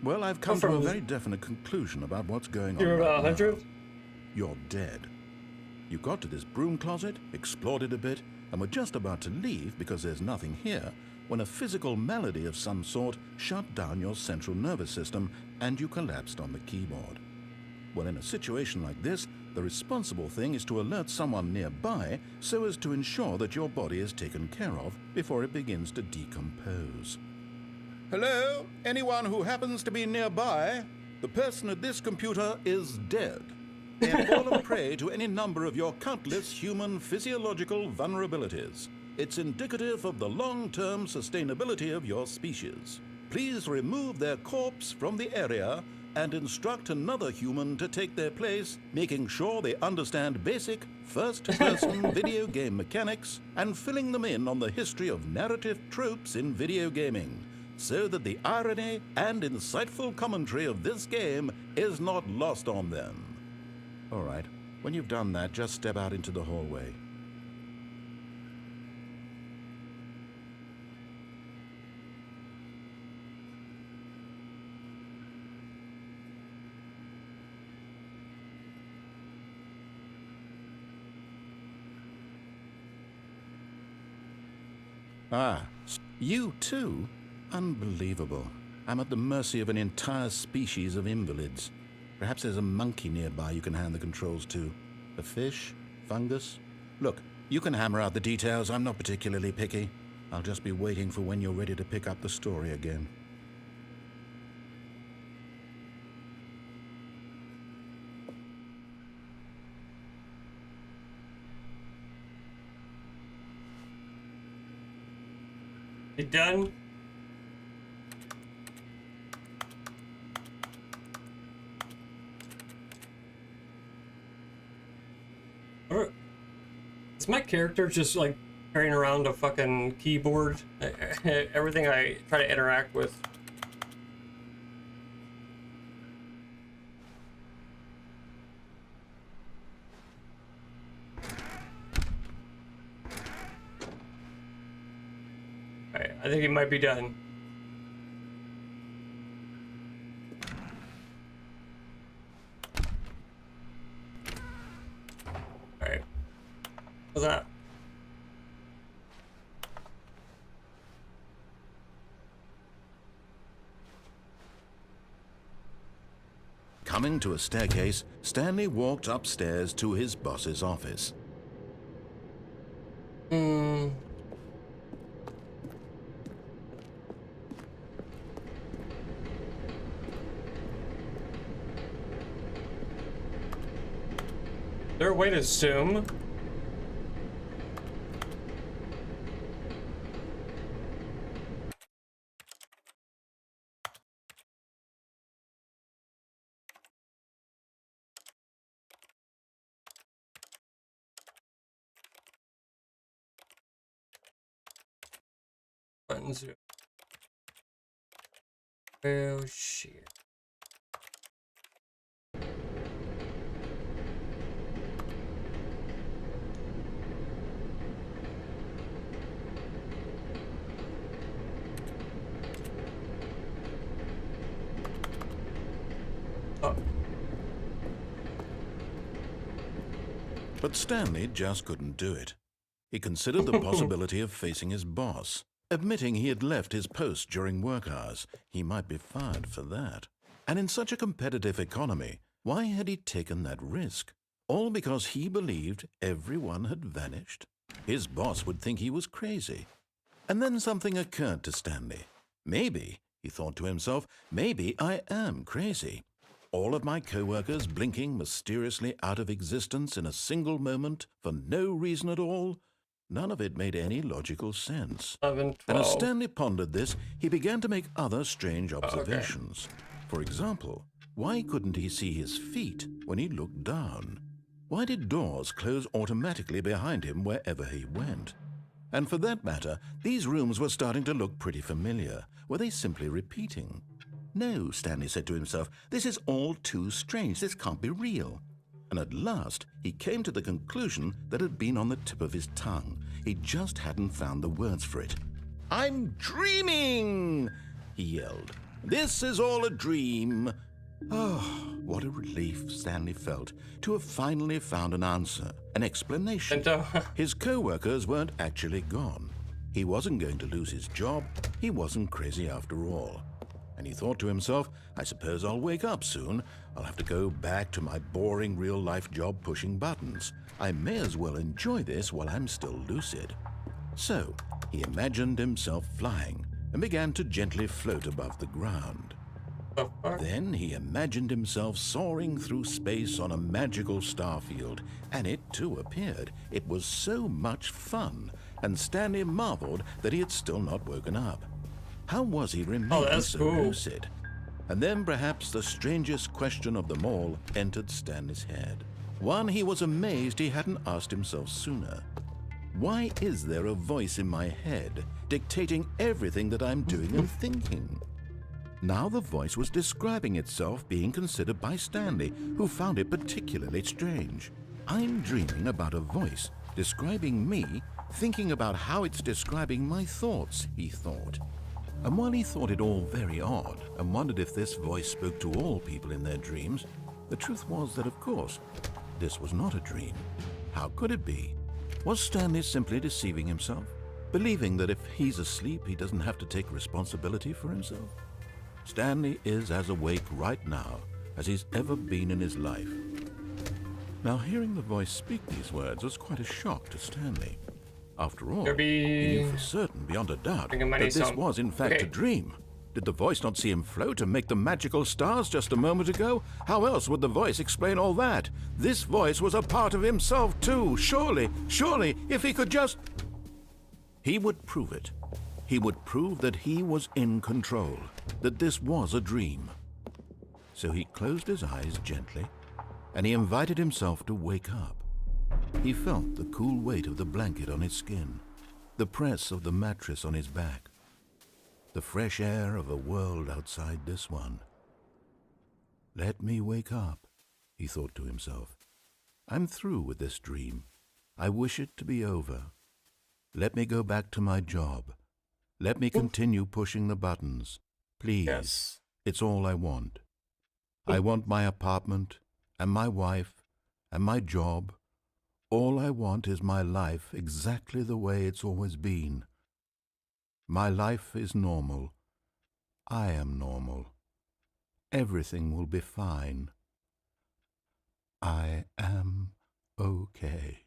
Well, I've come to a very definite conclusion about what's going on. You're right about 100? now. You're dead. You got to this broom closet, explored it a bit, and were just about to leave because there's nothing here, when a physical malady of some sort shut down your central nervous system and you collapsed on the keyboard. Well, in a situation like this, the responsible thing is to alert someone nearby so as to ensure that your body is taken care of before it begins to decompose. Hello? Anyone who happens to be nearby? The person at this computer is dead. They have fallen prey to any number of your countless human physiological vulnerabilities. It's indicative of the long-term sustainability of your species. Please remove their corpse from the area and instruct another human to take their place, making sure they understand basic first-person video game mechanics and filling them in on the history of narrative tropes in video gaming, so that the irony and insightful commentary of this game is not lost on them. All right, when you've done that, just step out into the hallway. Ah, you too? Unbelievable. I'm at the mercy of an entire species of invalids. Perhaps there's a monkey nearby you can hand the controls to. A fish? Fungus? Look, you can hammer out the details. I'm not particularly picky. I'll just be waiting for when you're ready to pick up the story again. You done? Or is my character just like carrying around a fucking keyboard? Everything I try to interact with. Alright, I think he might be done. Alright. What's that? Coming to a staircase, Stanley walked upstairs to his boss's office. Is there a way to zoom? Button zoom. Oh shit. But Stanley just couldn't do it. He considered the possibility of facing his boss. Admitting he had left his post during work hours, he might be fired for that. And in such a competitive economy, why had he taken that risk? All because he believed everyone had vanished? His boss would think he was crazy. And then something occurred to Stanley. Maybe, he thought to himself, maybe I am crazy. all of my co-workers blinking mysteriously out of existence in a single moment for no reason at all? None of it made any logical sense. 11, 12. And as Stanley pondered this, he began to make other strange observations. For example, why couldn't he see his feet when he looked down? Why did doors close automatically behind him wherever he went? And for that matter, these rooms were starting to look pretty familiar. Were they simply repeating? No, Stanley said to himself, this is all too strange. This can't be real. And at last, he came to the conclusion that had been on the tip of his tongue. He just hadn't found the words for it. "I'm dreaming!" he yelled. "This is all a dream." Oh, what a relief Stanley felt to have finally found an answer, an explanation. His co-workers weren't actually gone. He wasn't going to lose his job. He wasn't crazy after all. And he thought to himself, I suppose I'll wake up soon. I'll have to go back to my boring real-life job pushing buttons. I may as well enjoy this while I'm still lucid. So he imagined himself flying and began to gently float above the ground. Then he imagined himself soaring through space on a magical starfield, and it too appeared. It was so much fun, and Stanley marveled that he had still not woken up. How was he remaining so lucid? And then perhaps the strangest question of them all entered Stanley's head. One he was amazed he hadn't asked himself sooner. Why is there a voice in my head dictating everything that I'm doing and thinking? Now the voice was describing itself being considered by Stanley, who found it particularly strange. I'm dreaming about a voice describing me, thinking about how it's describing my thoughts, he thought. And while he thought it all very odd and wondered if this voice spoke to all people in their dreams, the truth was that, of course, this was not a dream. How could it be? Was Stanley simply deceiving himself, believing that if he's asleep, he doesn't have to take responsibility for himself? Stanley is as awake right now as he's ever been in his life. Now, hearing the voice speak these words was quite a shock to Stanley. After all, he knew for certain, beyond a doubt, that this was in fact a dream. Did the voice not see him float and make the magical stars just a moment ago? How else would the voice explain all that? This voice was a part of himself too. Surely, if he could just... He would prove it. He would prove that he was in control, that this was a dream. So he closed his eyes gently, and he invited himself to wake up. He felt the cool weight of the blanket on his skin, the press of the mattress on his back, the fresh air of a world outside this one. Let me wake up, he thought to himself. I'm through with this dream. I wish it to be over. Let me go back to my job. Let me continue pushing the buttons. Please, yes. It's all I want. I want my apartment and my wife and my job. All I want is my life exactly the way it's always been. My life is normal. I am normal. Everything will be fine. I am okay.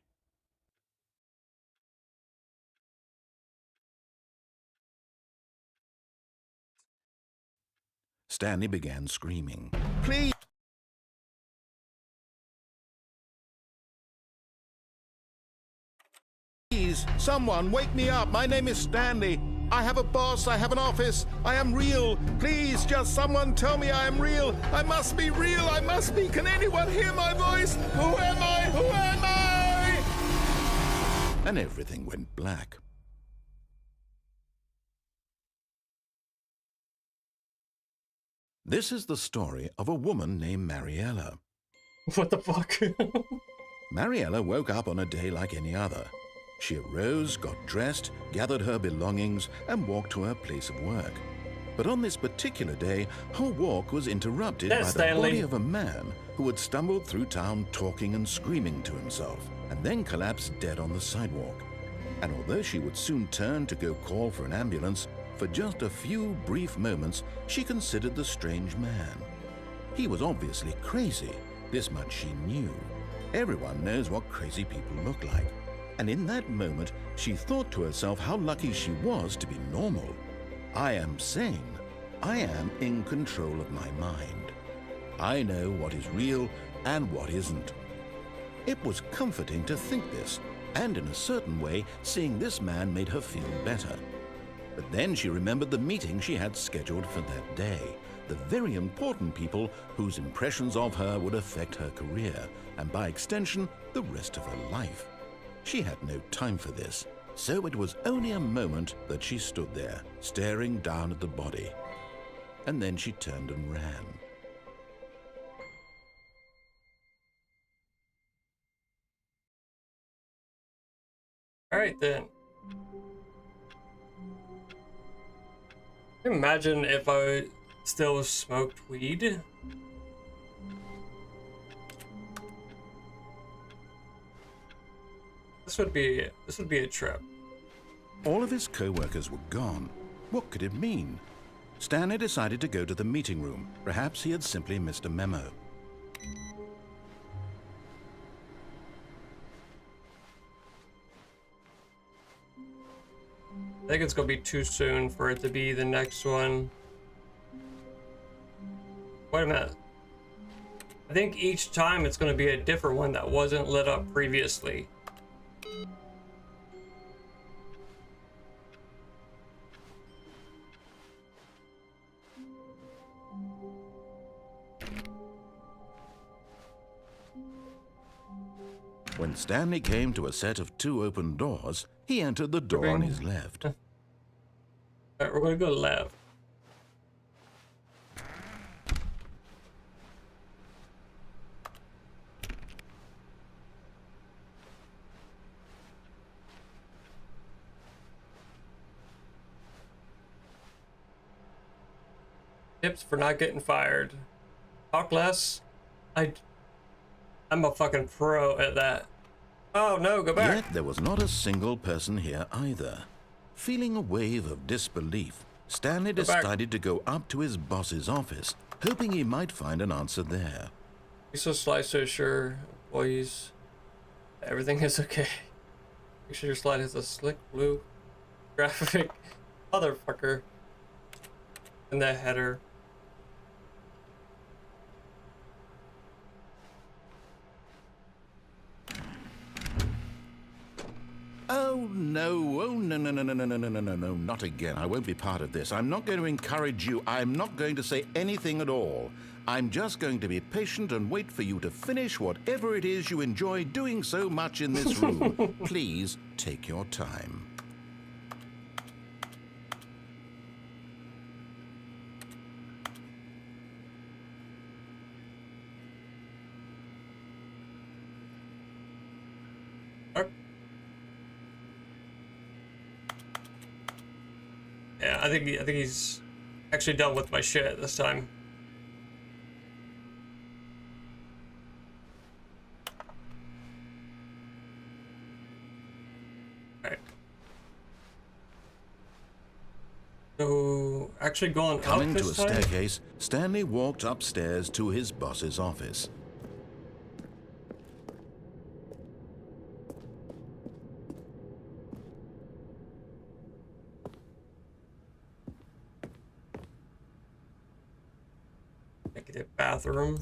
Stanley began screaming. Please! Please, someone, wake me up. My name is Stanley. I have a boss. I have an office. I am real. Please, just someone tell me I am real. I must be real. I must be. Can anyone hear my voice? Who am I? Who am I? And everything went black. This is the story of a woman named Mariella. What the fuck? Mariella woke up on a day like any other. She arose, got dressed, gathered her belongings, and walked to her place of work. But on this particular day, her walk was interrupted by the body of a man who had stumbled through town talking and screaming to himself, and then collapsed dead on the sidewalk. And although she would soon turn to go call for an ambulance, for just a few brief moments, she considered the strange man. He was obviously crazy. This much she knew. Everyone knows what crazy people look like. And in that moment, she thought to herself how lucky she was to be normal. I am sane. I am in control of my mind. I know what is real and what isn't. It was comforting to think this, and in a certain way, seeing this man made her feel better. But then she remembered the meeting she had scheduled for that day, the very important people whose impressions of her would affect her career, and by extension, the rest of her life. She had no time for this, so it was only a moment that she stood there, staring down at the body. And then she turned and ran. All right then. Imagine if I still smoked weed. This would be a trip. All of his co-workers were gone. What could it mean? Stanley decided to go to the meeting room. Perhaps he had simply missed a memo. I think it's gonna be too soon for it to be the next one. Wait a minute. I think each time it's gonna be a different one that wasn't lit up previously. When Stanley came to a set of 2 open doors, he entered the door on his left. Alright, we're gonna go left. Tips for not getting fired. Talk less. I'm a fucking pro at that. Oh no, go back. Yet there was not a single person here either. Feeling a wave of disbelief, Stanley decided to go up to his boss's office, hoping he might find an answer there. He's so slight, so sure, employees. Everything is okay. Make sure your slide has a slick blue graphic motherfucker in the header. Oh no, no, not again. I won't be part of this. I'm not going to encourage you. I'm not going to say anything at all. I'm just going to be patient and wait for you to finish whatever it is you enjoy doing so much in this room. Please take your time. Yeah, I think he's actually done with my shit this time. Alright. So, actually going up Coming to a this time? staircase, Stanley walked upstairs to his boss's office. Negative bathroom.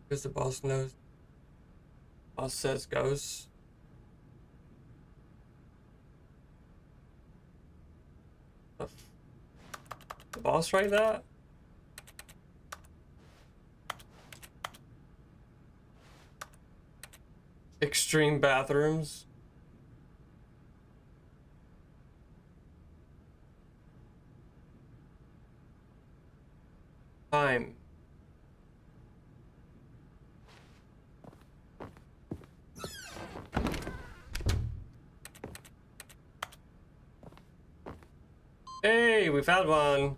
Because the boss knows. Boss says goes. The boss write that? Extreme bathrooms. Time. Hey, we found one.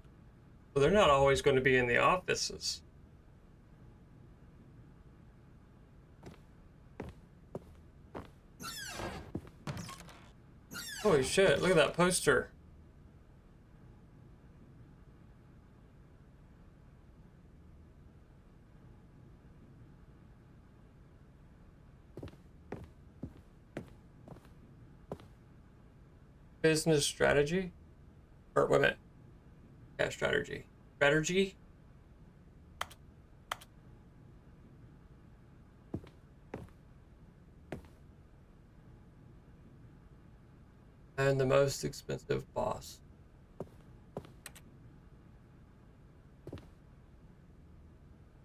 Well, they're not always going to be in the offices. Holy shit, look at that poster. Business strategy? Or wait a minute. Yeah, strategy. Strategy? And the most expensive boss.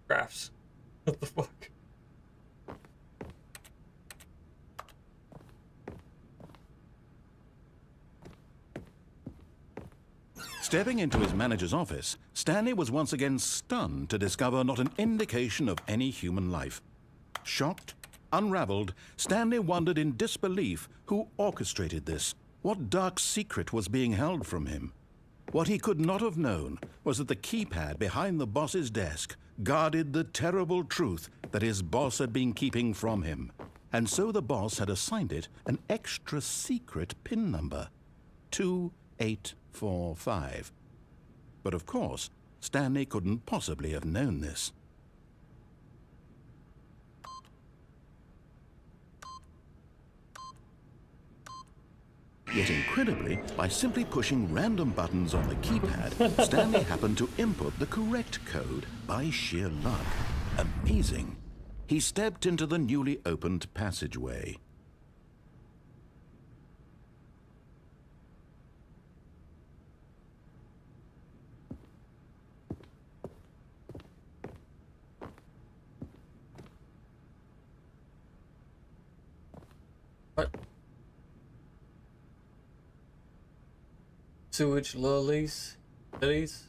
Graphs. What the fuck? Stepping into his manager's office, Stanley was once again stunned to discover not an indication of any human life. Shocked, unraveled, Stanley wondered in disbelief who orchestrated this. What dark secret was being held from him? What he could not have known was that the keypad behind the boss's desk guarded the terrible truth that his boss had been keeping from him. And so the boss had assigned it an extra secret PIN number, 2845. But of course, Stanley couldn't possibly have known this. Yet incredibly, by simply pushing random buttons on the keypad, Stanley happened to input the correct code by sheer luck. Amazing. He stepped into the newly opened passageway. What? Sewage lilies? Lilies?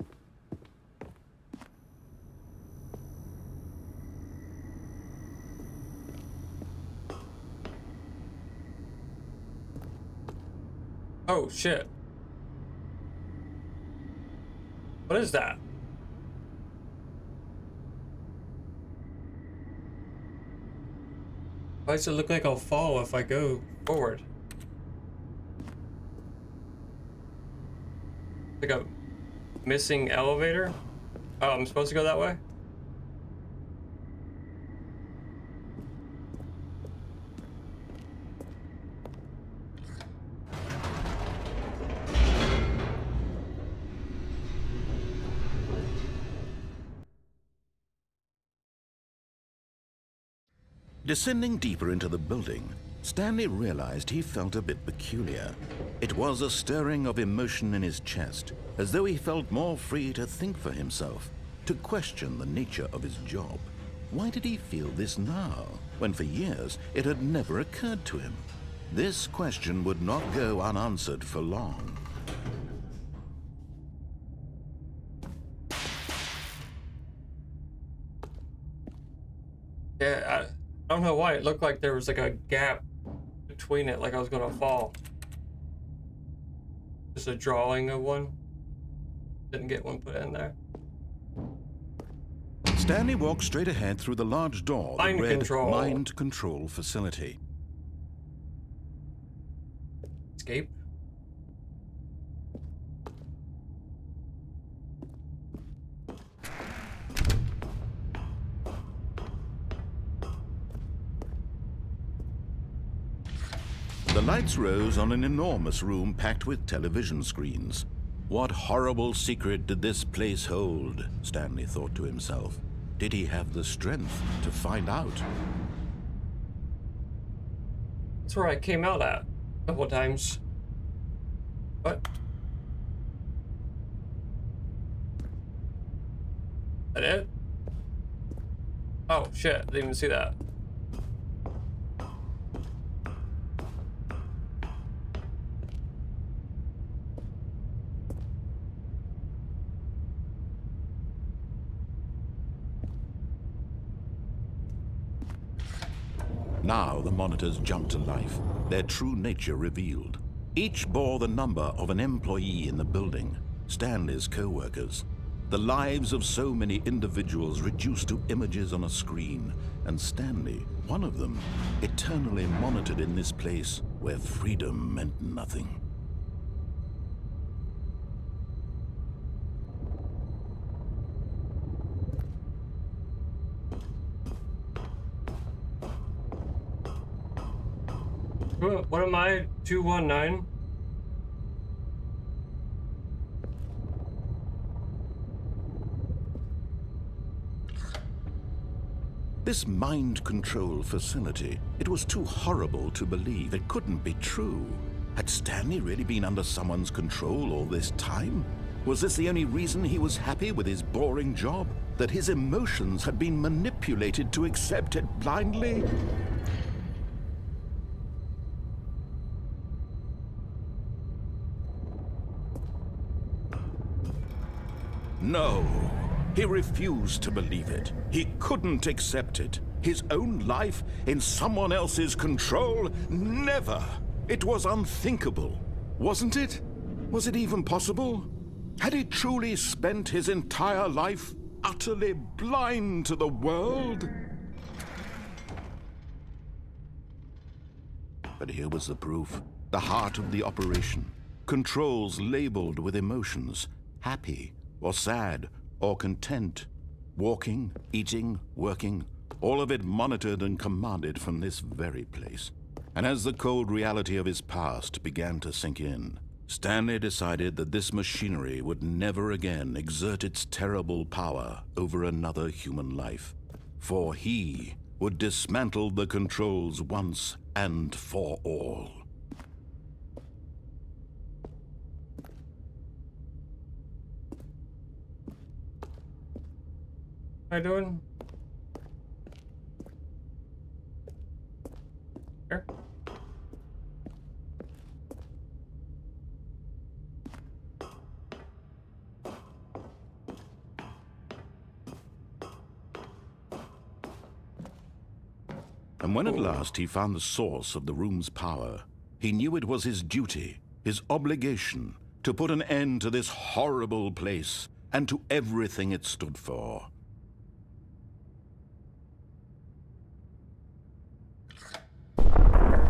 Oh shit. What is that? Why does it look like I'll fall if I go forward? Like a missing elevator? Oh, I'm supposed to go that way? Descending deeper into the building, Stanley realized he felt a bit peculiar. It was a stirring of emotion in his chest, as though he felt more free to think for himself, to question the nature of his job. Why did he feel this now, when for years it had never occurred to him? This question would not go unanswered for long. Yeah, I don't know why it looked like there was like a gap between it, like I was gonna fall. Just a drawing of one. Didn't get one put in there. Stanley walked straight ahead through the large door that Mind read control. Mind Control Facility. Escape. The lights rose on an enormous room packed with television screens. What horrible secret did this place hold? Stanley thought to himself. Did he have the strength to find out? That's where I came out at a couple times. What? That it? Oh shit, I didn't even see that. Now the monitors jumped to life, their true nature revealed. Each bore the number of an employee in the building, Stanley's co-workers. The lives of so many individuals reduced to images on a screen, and Stanley, one of them, eternally monitored in this place where freedom meant nothing. What am I? 219? This mind control facility, it was too horrible to believe. It couldn't be true. Had Stanley really been under someone's control all this time? Was this the only reason he was happy with his boring job? That his emotions had been manipulated to accept it blindly? No, he refused to believe it. He couldn't accept it. His own life in someone else's control? Never! It was unthinkable, wasn't it? Was it even possible? Had he truly spent his entire life utterly blind to the world? But here was the proof. The heart of the operation. Controls labeled with emotions. Happy, or sad, or content. Walking, eating, working. All of it monitored and commanded from this very place. And as the cold reality of his past began to sink in, Stanley decided that this machinery would never again exert its terrible power over another human life. For he would dismantle the controls once and for all. How you doing? Here. And when at last he found the source of the room's power, he knew it was his duty, his obligation, to put an end to this horrible place and to everything it stood for.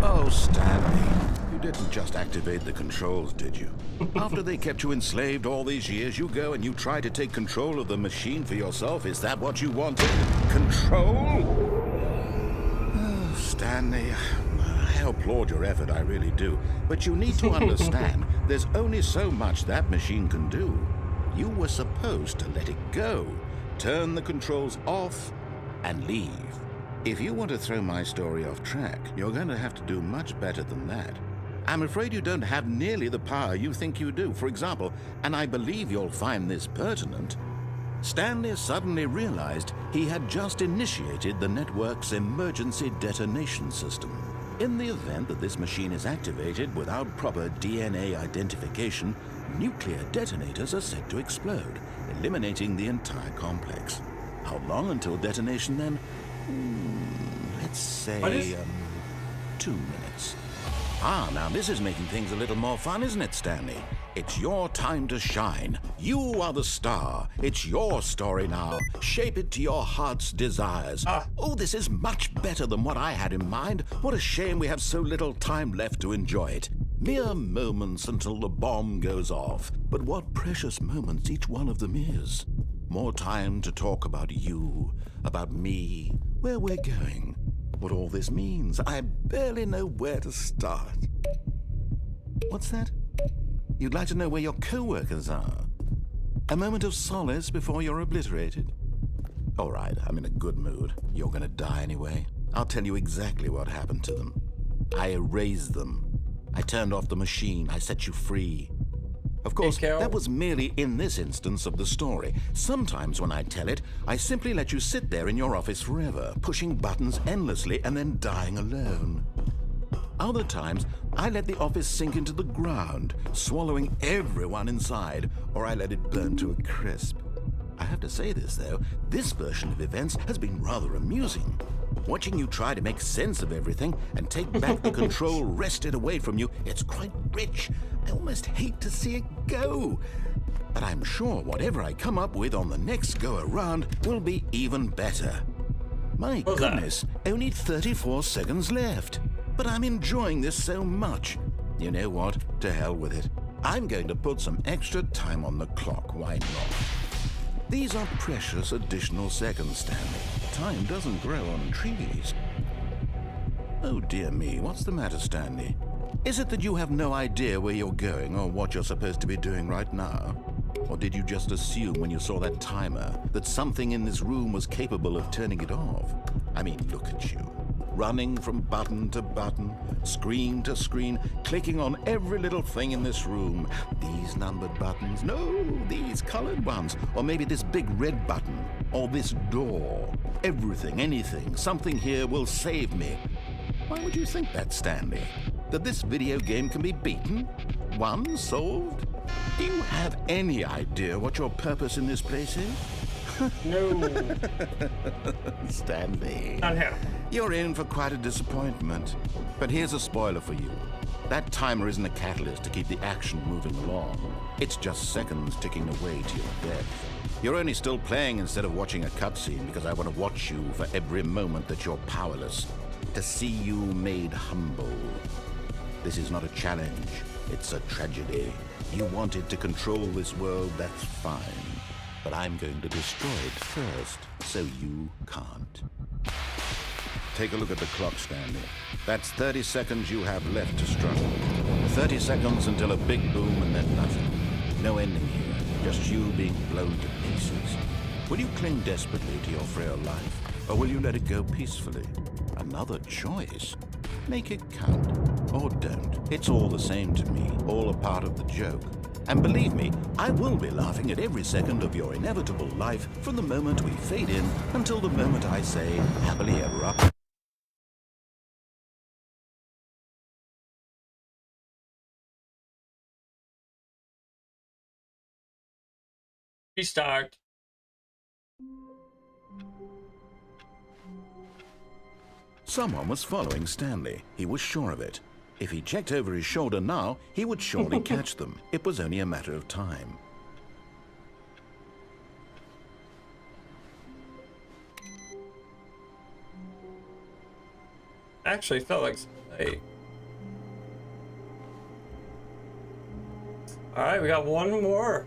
Oh, Stanley, you didn't just activate the controls, did you? After they kept you enslaved all these years, you go and you try to take control of the machine for yourself? Is that what you wanted? Control? Stanley, I applaud your effort, I really do. But you need to understand, there's only so much that machine can do. You were supposed to let it go, turn the controls off, and leave. If you want to throw my story off track, you're going to have to do much better than that. I'm afraid you don't have nearly the power you think you do. For example, and I believe you'll find this pertinent, Stanley suddenly realized he had just initiated the network's emergency detonation system. In the event that this machine is activated without proper DNA identification, nuclear detonators are said to explode, eliminating the entire complex. How long until detonation then? Let's say 2 minutes. Ah, now this is making things a little more fun, isn't it, Stanley? It's your time to shine. You are the star. It's your story now. Shape it to your heart's desires. Oh, this is much better than what I had in mind. What a shame we have so little time left to enjoy it. Mere moments until the bomb goes off. But what precious moments each one of them is. More time to talk about you, about me, where we're going, what all this means. I barely know where to start. What's that? You'd like to know where your co-workers are? A moment of solace before you're obliterated? All right, I'm in a good mood. You're gonna die anyway. I'll tell you exactly what happened to them. I erased them. I turned off the machine. I set you free. Of course, that was merely in this instance of the story. Sometimes when I tell it, I simply let you sit there in your office forever, pushing buttons endlessly and then dying alone. Other times, I let the office sink into the ground, swallowing everyone inside, or I let it burn to a crisp. I have to say this, though, this version of events has been rather amusing. Watching you try to make sense of everything and take back the control wrested away from you, it's quite rich. I almost hate to see it go. But I'm sure whatever I come up with on the next go-around will be even better. My goodness, only 34 seconds left. But I'm enjoying this so much. You know what? To hell with it. I'm going to put some extra time on the clock. Why not? These are precious additional seconds, Stanley. Time doesn't grow on trees. Oh dear me, what's the matter, Stanley? Is it that you have no idea where you're going or what you're supposed to be doing right now? Or did you just assume when you saw that timer that something in this room was capable of turning it off? I mean, look at you. Running from button to button, screen to screen, clicking on every little thing in this room. These numbered buttons, no, these colored ones. Or maybe this big red button, or this door. Everything, anything, something here will save me. Why would you think that, Stanley? That this video game can be beaten? Won? Solved? Do you have any idea what your purpose in this place is? No. Stanley. Not him. You're in for quite a disappointment. But here's a spoiler for you. That timer isn't a catalyst to keep the action moving along. It's just seconds ticking away to your death. You're only still playing instead of watching a cutscene because I want to watch you for every moment that you're powerless. To see you made humble. This is not a challenge. It's a tragedy. You wanted to control this world, that's fine. But I'm going to destroy it first, so you can't. Take a look at the clock, Stanley. That's 30 seconds you have left to struggle. 30 seconds until a big boom and then nothing. No ending here, just you being blown to pieces. Will you cling desperately to your frail life, or will you let it go peacefully? Another choice. Make it count, or don't. It's all the same to me, all a part of the joke. And believe me, I will be laughing at every second of your inevitable life from the moment we fade in until the moment I say, happily ever after. Restart. Someone was following Stanley. He was sure of it. If he checked over his shoulder now, he would surely catch them. It was only a matter of time. Actually, felt like. Hey. All right, we got one more.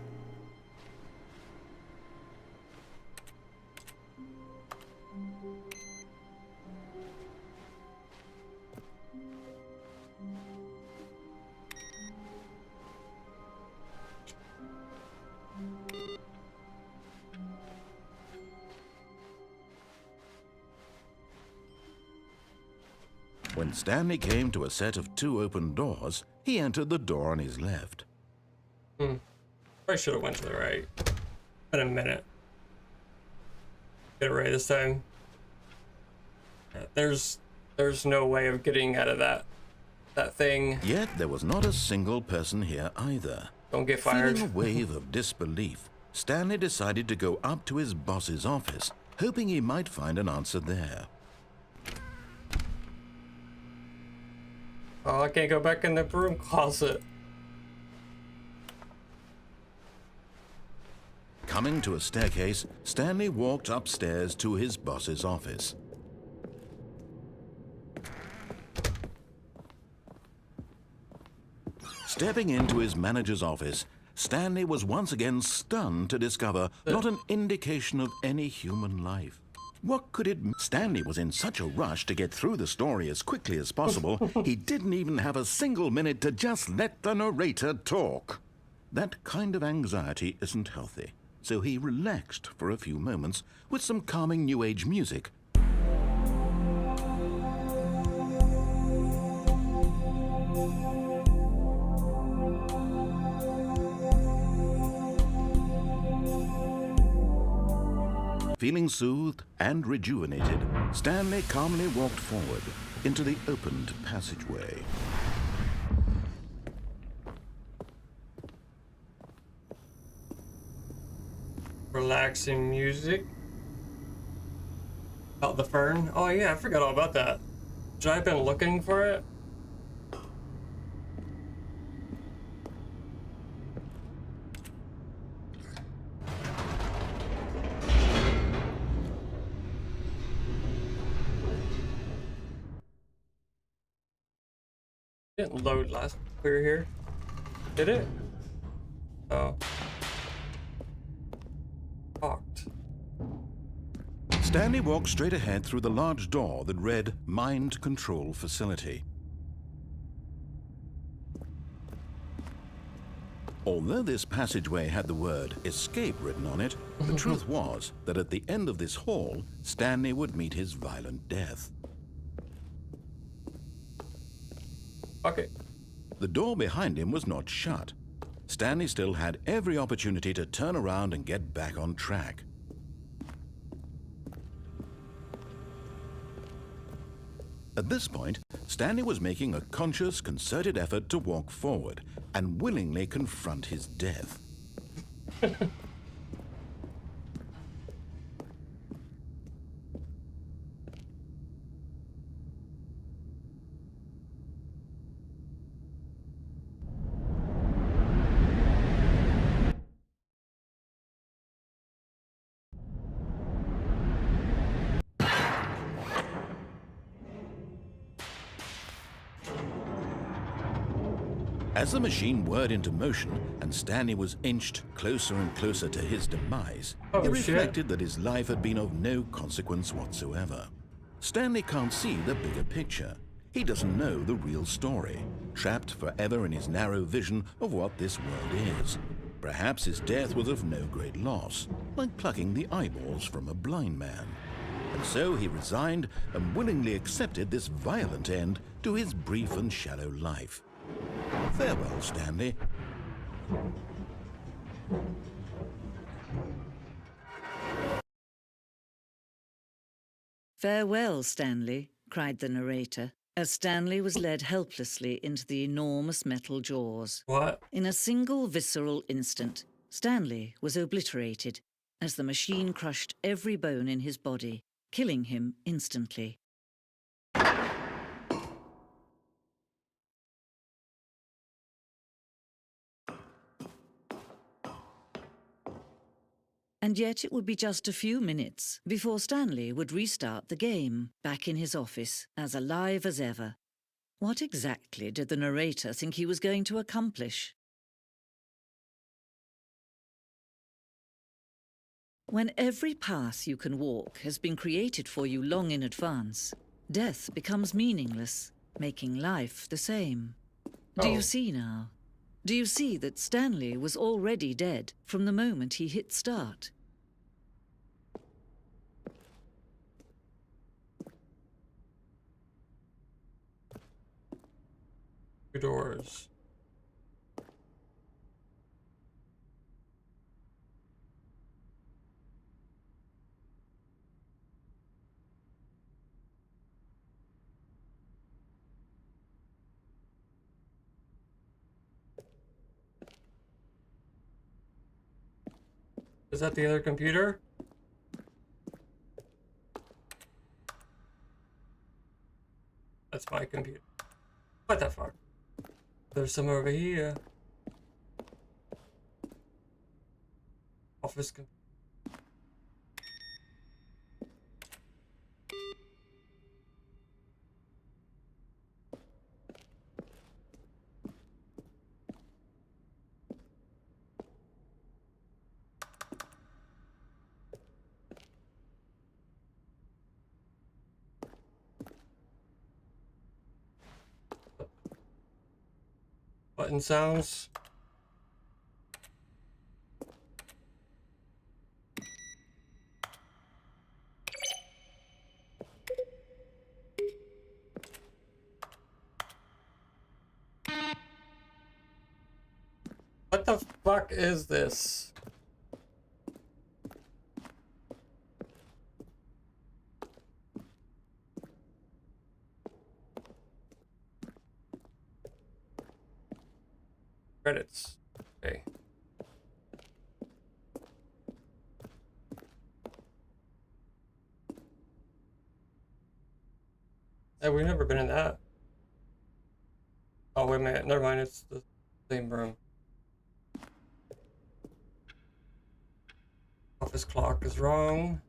When Stanley came to a set of 2 open doors, he entered the door on his left. Probably should have went to the right. Been a minute. Get it right this time. There's no way of getting out of that thing. Yet there was not a single person here either. Don't get fired. Feeling a wave of disbelief, Stanley decided to go up to his boss's office, hoping he might find an answer there. Oh, I can't go back in the broom closet. Coming to a staircase, Stanley walked upstairs to his boss's office. Stepping into his manager's office, Stanley was once again stunned to discover not an indication of any human life. What could it mean? Stanley was in such a rush to get through the story as quickly as possible, he didn't even have a single minute to just let the narrator talk. That kind of anxiety isn't healthy, so he relaxed for a few moments with some calming New Age music. Feeling soothed and rejuvenated, Stanley calmly walked forward into the opened passageway. Relaxing music. About the fern. Oh yeah, I forgot all about that. Should I have been looking for it? Didn't load last we were here. Did it? Oh. Locked. Stanley walked straight ahead through the large door that read Mind Control Facility. Although this passageway had the word escape written on it, the truth was that at the end of this hall, Stanley would meet his violent death. Okay. The door behind him was not shut. Stanley still had every opportunity to turn around and get back on track. At this point, Stanley was making a conscious, concerted effort to walk forward and willingly confront his death. As the machine whirred into motion and Stanley was inched closer and closer to his demise, he reflected that his life had been of no consequence whatsoever. Stanley can't see the bigger picture. He doesn't know the real story, trapped forever in his narrow vision of what this world is. Perhaps his death was of no great loss, like plucking the eyeballs from a blind man. And so he resigned and willingly accepted this violent end to his brief and shallow life. Farewell, Stanley. Farewell, Stanley, cried the narrator, as Stanley was led helplessly into the enormous metal jaws. What? In a single visceral instant, Stanley was obliterated as the machine crushed every bone in his body, killing him instantly. And yet it would be just a few minutes before Stanley would restart the game, back in his office, as alive as ever. What exactly did the narrator think he was going to accomplish? When every path you can walk has been created for you long in advance, death becomes meaningless, making life the same. Do you see now? Do you see that Stanley was already dead from the moment he hit start? Two doors. Is that the other computer? That's my computer. What the fuck? There's some over here. Office computer. Button sounds. What the fuck is this? Credits. Okay. Hey, we've never been in that. Oh, wait a minute. Never mind. It's the same room. Office clock is wrong.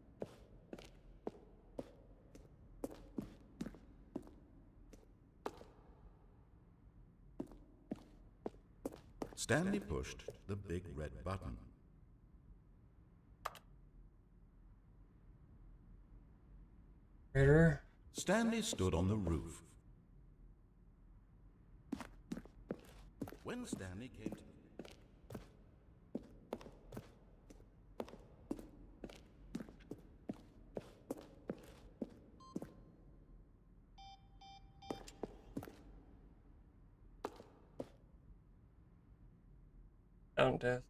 Stanley pushed the big red button. Raider. Stanley stood on the roof. When Stanley came to Down death.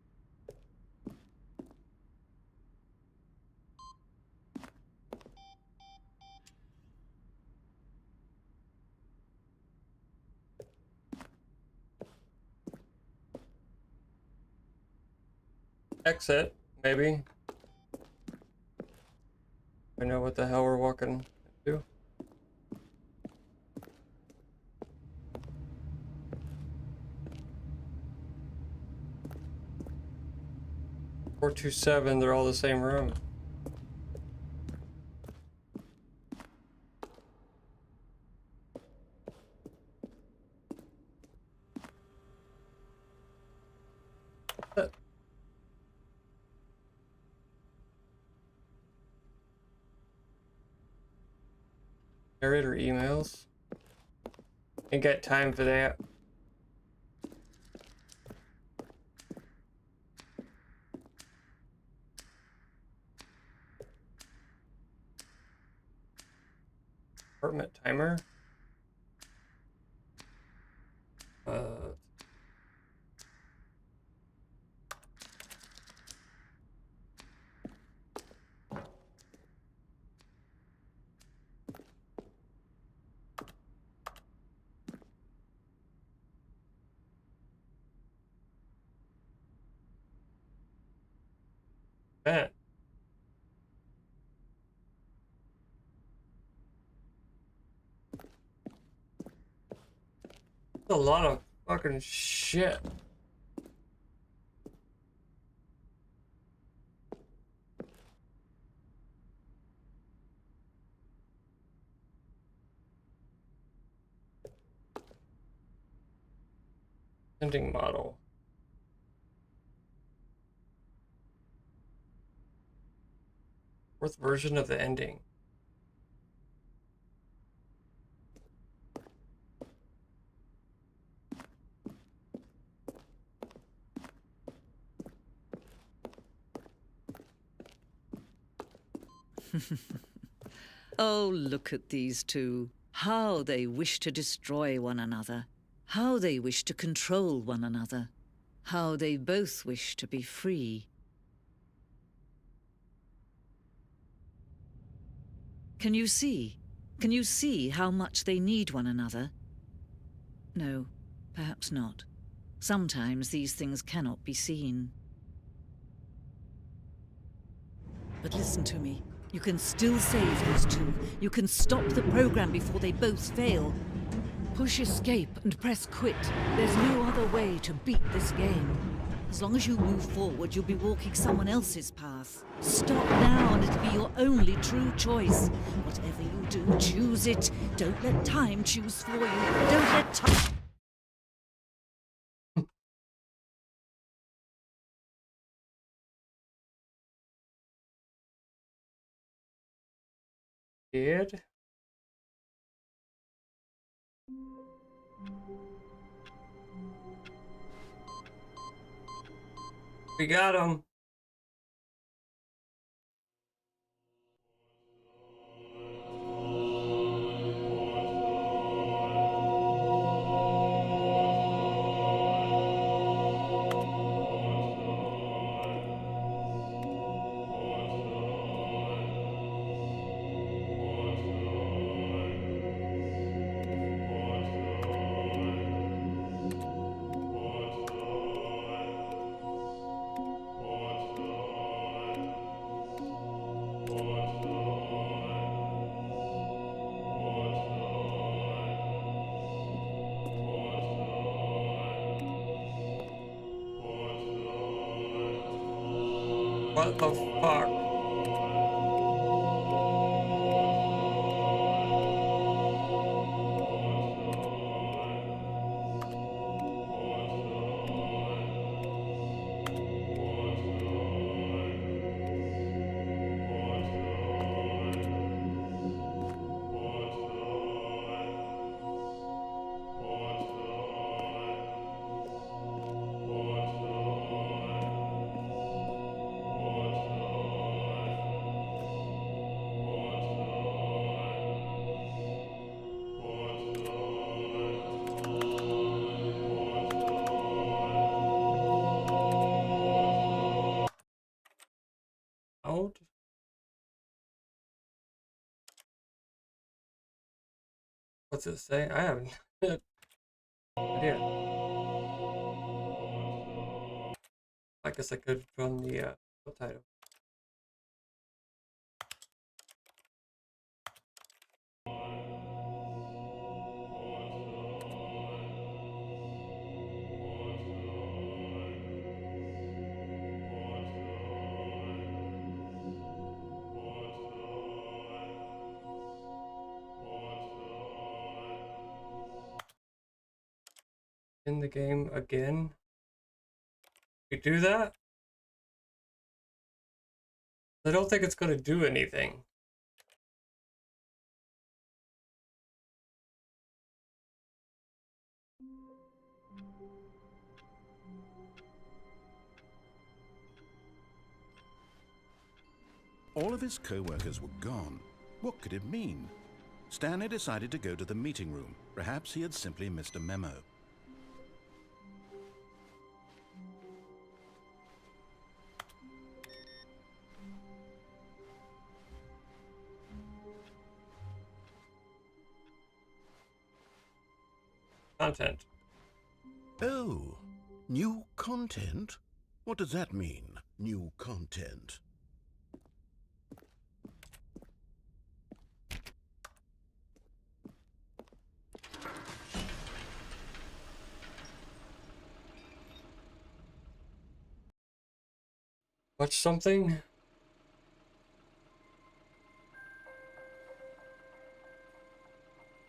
Exit, maybe. I know what the hell we're walking into. Four, 2, 7, they're all the same room. Narrator emails. Ain't got time for that. Apartment timer. Man. That's a lot of fucking shit. Ending model. Fourth version of the ending. Oh, look at these two. How they wish to destroy one another. How they wish to control one another. How they both wish to be free. Can you see? Can you see how much they need one another? No, perhaps not. Sometimes these things cannot be seen. But listen to me. You can still save these two. You can stop the program before they both fail. Push escape and press quit. There's no other way to beat this game. As long as you move forward, you'll be walking someone else's path. Stop now and it'll be your only true choice. Whatever you do, choose it. Don't let time choose for you. Don't let time... Did? We got him. What the fuck? What's it say? I have no idea. I guess I could run the title. In the game again? We do that? I don't think it's going to do anything. All of his co-workers were gone. What could it mean? Stanley decided to go to the meeting room. Perhaps he had simply missed a memo. Content. Oh, new content? What does that mean, new content? Watch something?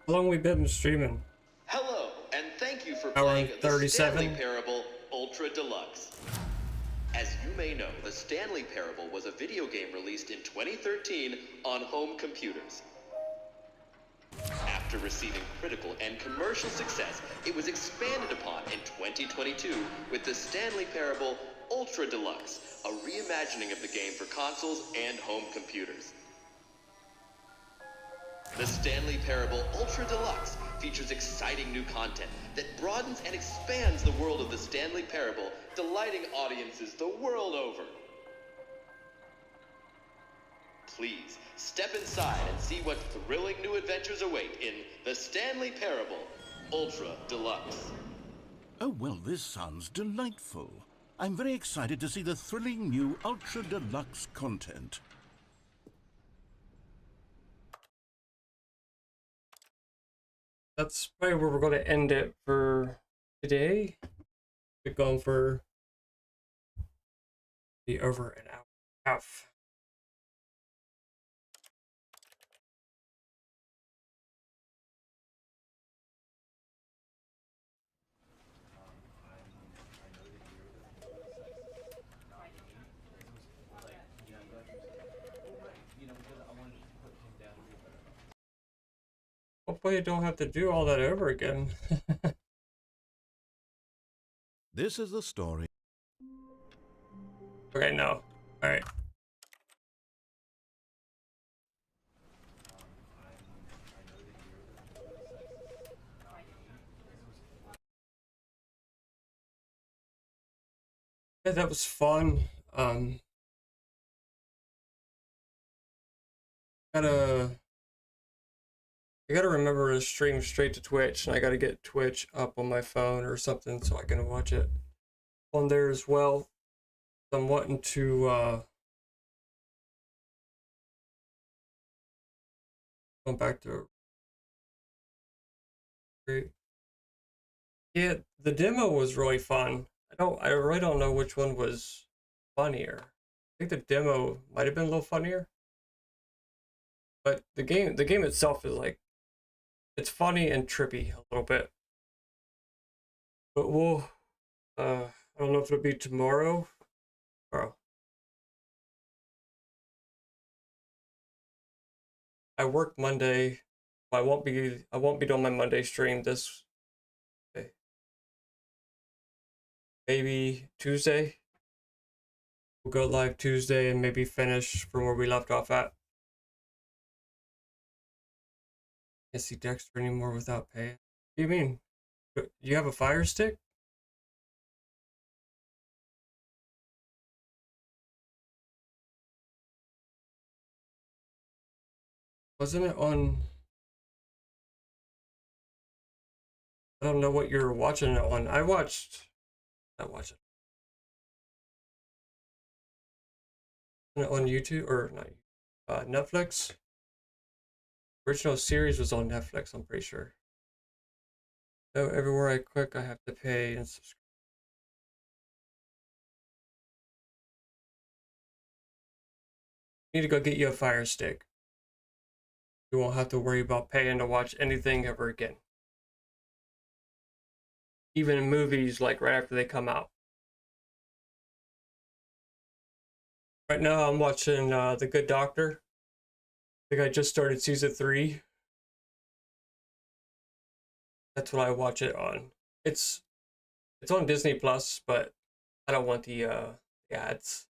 How long we been streaming? Hello, and thank you for Hour playing and the 37. Stanley Parable Ultra Deluxe. As you may know, the Stanley Parable was a video game released in 2013 on home computers. After receiving critical and commercial success, it was expanded upon in 2022 with the Stanley Parable Ultra Deluxe, a reimagining of the game for consoles and home computers. The Stanley Parable Ultra Deluxe features exciting new content that broadens and expands the world of the Stanley Parable, delighting audiences the world over. Please, step inside and see what thrilling new adventures await in the Stanley Parable Ultra Deluxe. Oh, well, this sounds delightful. I'm very excited to see the thrilling new Ultra Deluxe content. That's probably where we're going to end it for today. We're going for the over an hour and a half. Hopefully I don't have to do all that over again. This is the story. Okay, no. Alright. Yeah, that was fun. I gotta remember to stream straight to Twitch, and I gotta get Twitch up on my phone or something so I can watch it on there as well. I'm wanting to go back to yeah, the demo was really fun. I really don't know which one was funnier. I think the demo might have been a little funnier. But the game itself is like, it's funny and trippy a little bit. But we'll I don't know if it'll be tomorrow. Oh. I work Monday. I won't be doing my Monday stream this okay. Maybe Tuesday. We'll go live Tuesday and maybe finish from where we left off at. Can't see Dexter anymore without pay. What do you mean? You have a fire stick? Wasn't it on I don't know what you're watching it on. I watched it on YouTube or not, Netflix. Original series was on Netflix, I'm pretty sure. No, everywhere I click, I have to pay and subscribe. You need to go get you a Fire Stick. You won't have to worry about paying to watch anything ever again. Even in movies, like right after they come out. Right now, I'm watching The Good Doctor. I think I just started season 3. That's what I watch it on. It's on Disney Plus, but I don't want the ads.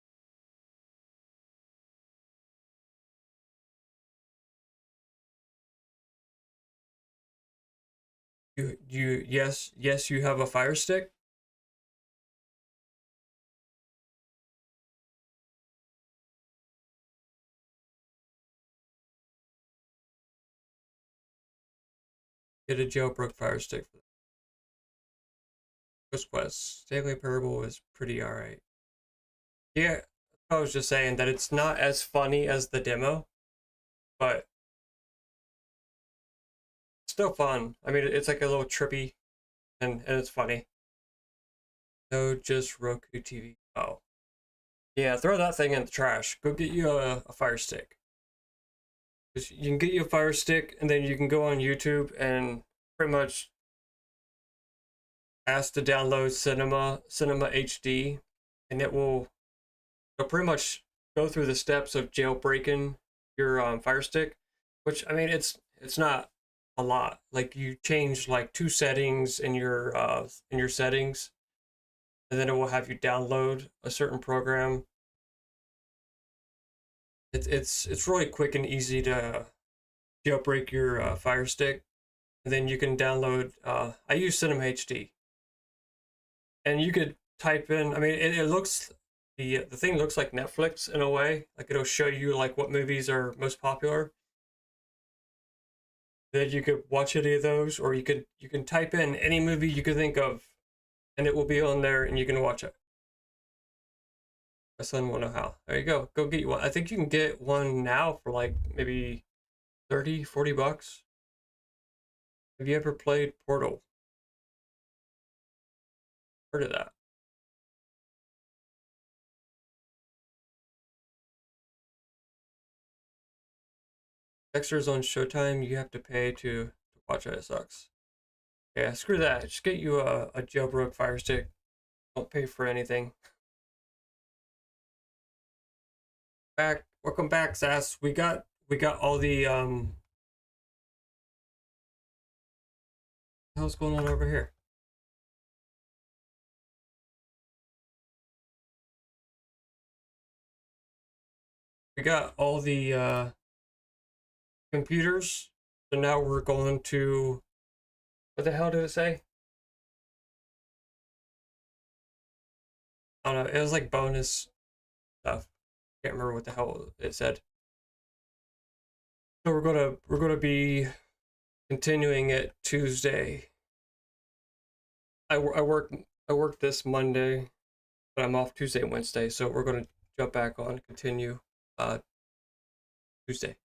Yes, you have a Fire Stick. Get a jailbroke Fire Stick for Ghost Quest. Stanley Parable is pretty alright. Yeah, I was just saying that it's not as funny as the demo, but still fun. I mean, it's like a little trippy, and it's funny. No, just Roku TV. Oh. Yeah, throw that thing in the trash. Go get you a Fire Stick. You can get you a Fire Stick, and then you can go on YouTube and pretty much ask to download Cinema HD, and it'll pretty much go through the steps of jailbreaking your Fire Stick, which, I mean, it's not a lot. Like, you change like 2 settings in your settings, and then it will have you download a certain program. It's really quick and easy to jailbreak your Fire Stick, and then you can download. I use Cinema HD, and you could type in. I mean, it looks the thing looks like Netflix in a way. Like, it'll show you like what movies are most popular. Then you could watch any of those, or you can type in any movie you could think of, and it will be on there, and you can watch it. My son will know how. There you go. Go get you one. I think you can get one now for like maybe 30, 40 bucks. Have you ever played Portal? Heard of that? Dexter's on Showtime. You have to pay to watch it. It sucks. Yeah, screw that. Just get you a jailbroke Fire Stick. Don't pay for anything. Welcome back, Sass. We got all the hell's going on over here? We got all the computers. So now we're going to, what the hell did it say? I don't know. It was like bonus stuff. Can't remember what the hell it said. So we're gonna be continuing it Tuesday. I work this Monday, but I'm off Tuesday and Wednesday, so we're gonna jump back on, continue Tuesday.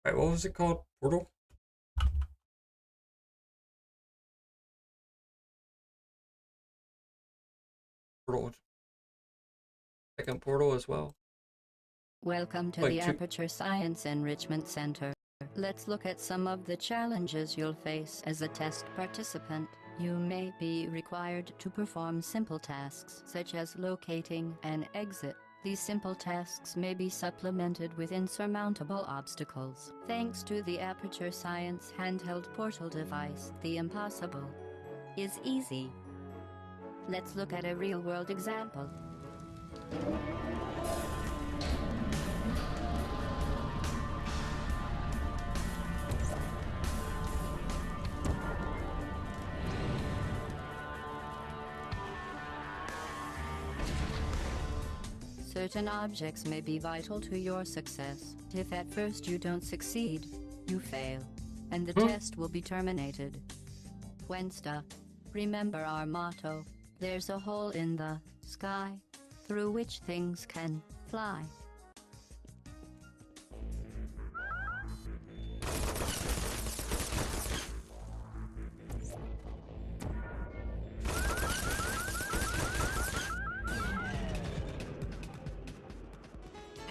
All right, what was it called? Portal? Portal. Second Portal as well. Welcome to the Aperture Science Enrichment Center. Let's look at some of the challenges you'll face as a test participant. You may be required to perform simple tasks, such as locating an exit. These simple tasks may be supplemented with insurmountable obstacles. Thanks to the Aperture Science handheld portal device, the impossible is easy. Let's look at a real-world example. Certain objects may be vital to your success. If at first you don't succeed, you fail. and the test will be terminated. When stuck, remember our motto: there's a hole in the sky through which things can fly.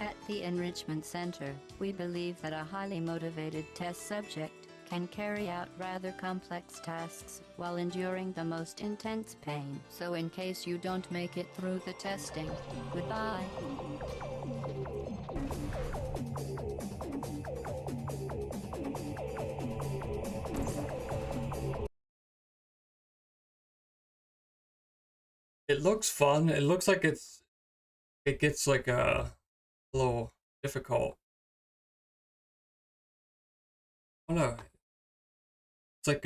At the Enrichment Center, we believe that a highly motivated test subject can carry out rather complex tasks while enduring the most intense pain. So in case you don't make it through the testing, goodbye. It looks fun. It looks like it gets like a little difficult. I don't know. It's like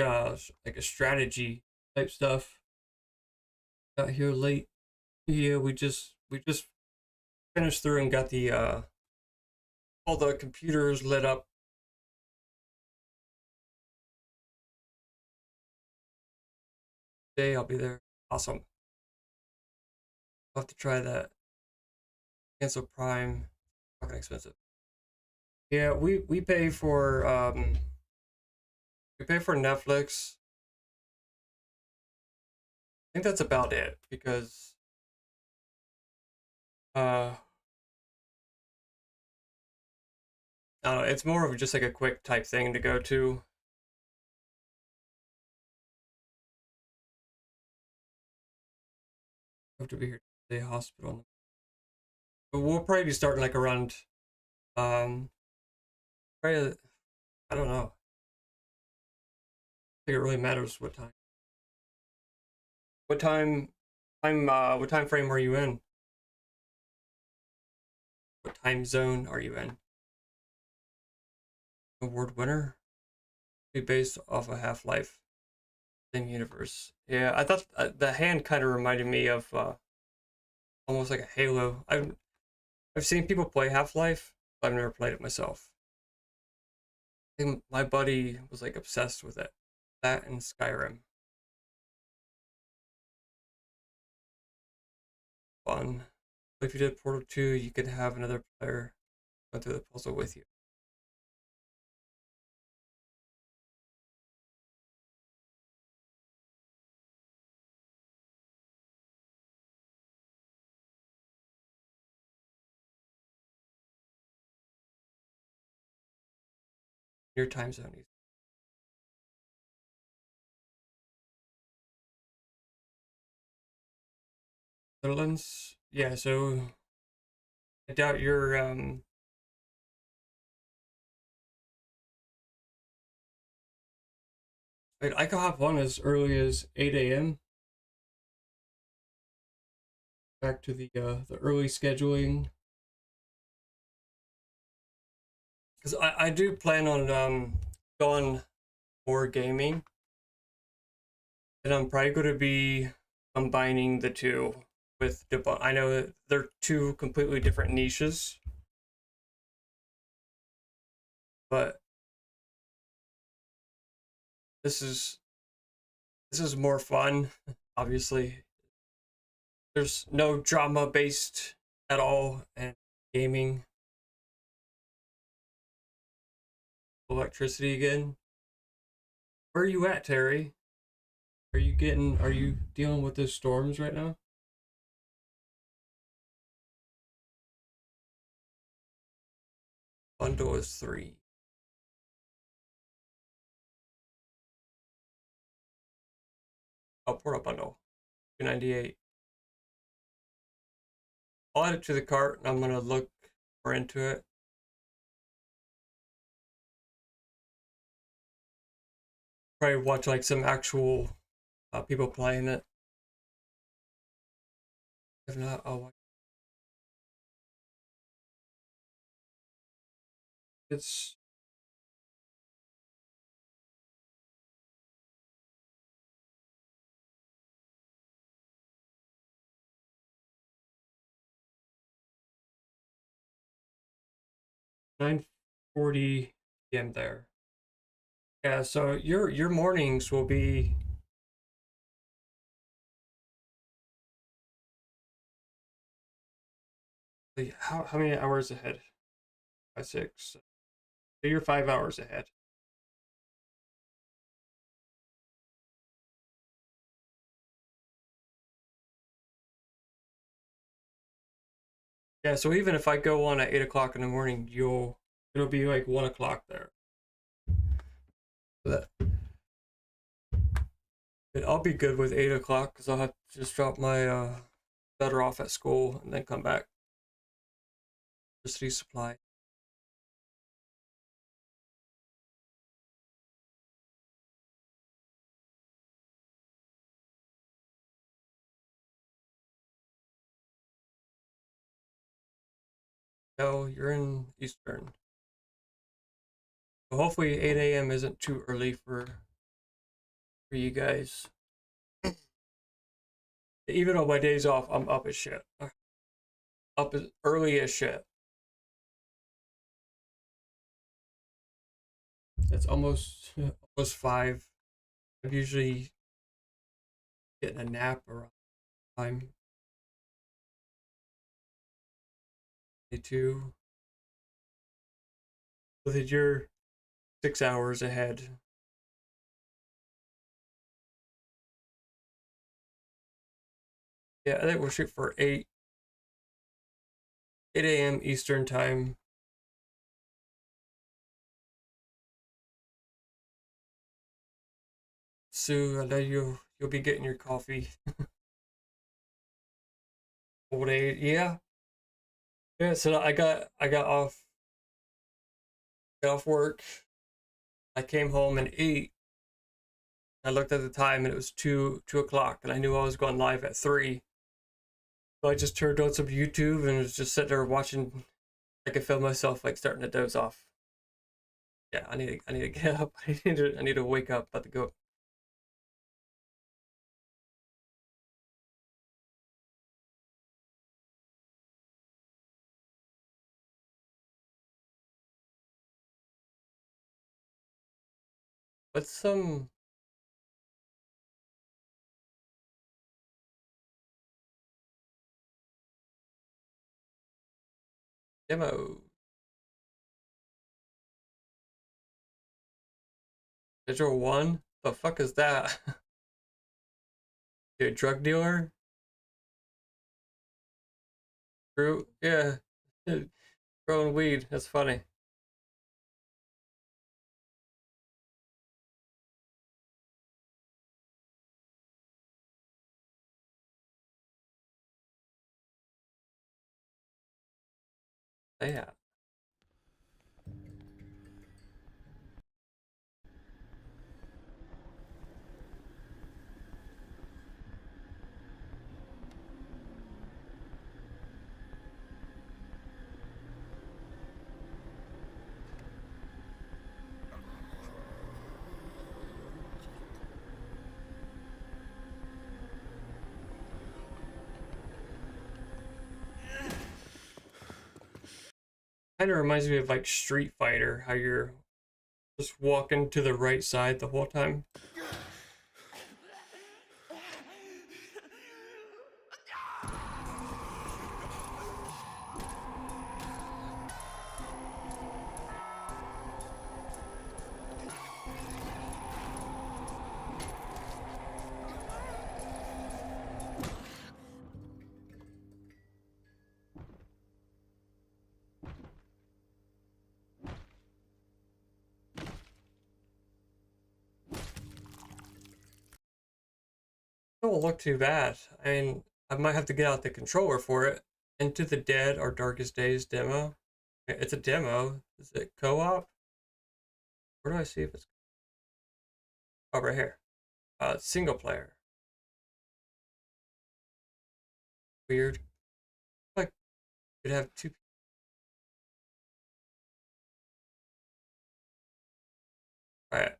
a strategy type stuff. Got here late. Yeah, we just finished through and got the all the computers lit up. Today I'll be there. Awesome. I'll have to try that. Cancel Prime. Fucking expensive. Yeah, we pay for Netflix. I think that's about it because I don't know, it's more of just like a quick type thing to go to. I have to be here today, hospital. But we'll probably be starting like around probably, I don't know. I think it really matters what time. What time frame are you in? What time zone are you in? Award winner? Be based off of Half-Life. Same universe. Yeah, I thought the hand kind of reminded me of almost like a Halo. I've seen people play Half-Life, but I've never played it myself. I think my buddy was like obsessed with it. That and Skyrim. Fun. If you did Portal 2, you could have another player go through the puzzle with you. Your time zone. Netherlands? Yeah, so I doubt you're I can hop on as early as 8 a.m. Back to the early scheduling. Because I do plan on going more gaming. And I'm probably going to be combining the two with I know that they're two completely different niches, but this is more fun. Obviously, there's no drama based at all, and gaming. Electricity again. Where are you at, Terry? Are you dealing with those storms right now? Bundle is 3. Oh, Portal bundle. 298. I'll add it to the cart and I'm gonna look more into it. Probably watch like some actual people playing it. If not, I'll watch. It's (9:40 p.m. there. Yeah, so your mornings will be how many hours ahead? 6. So you're 5 hours ahead. Yeah, so even if I go on at 8 o'clock in the morning, it'll be like 1 o'clock there. So I'll be good with 8 o'clock because I'll have to just drop my daughter off at school and then come back. Electricity supply. Oh, you're in Eastern. So hopefully 8 a.m. isn't too early for you guys. Even though my day's off, I'm up as shit. Up as early as shit. It's almost 5. I'm usually getting a nap around time. 2. So that you're 6 hours ahead. Yeah, I think we'll shoot for 8 a.m. Eastern time. Sue, I know you'll be getting your coffee. Old age, yeah. Yeah, so got off work. I came home and ate. I looked at the time and it was 2 o'clock, and I knew I was going live at 3. So I just turned on some YouTube and was just sitting there watching. I could feel myself like starting to doze off. Yeah, I need to get up. I need to wake up. About to go. What's some demo? Digital One? The fuck is that? You a drug dealer? True. Yeah. Growing weed. That's funny. Yeah. Kind of reminds me of like Street Fighter, how you're just walking to the right side the whole time. It don't look too bad. I mean, I might have to get out the controller for it. Into the Dead or Darkest Days demo. It's a demo. Is it co-op? Where do I see if it's... Oh, right here. Single player. Weird. Like, you'd have 2 people. Right.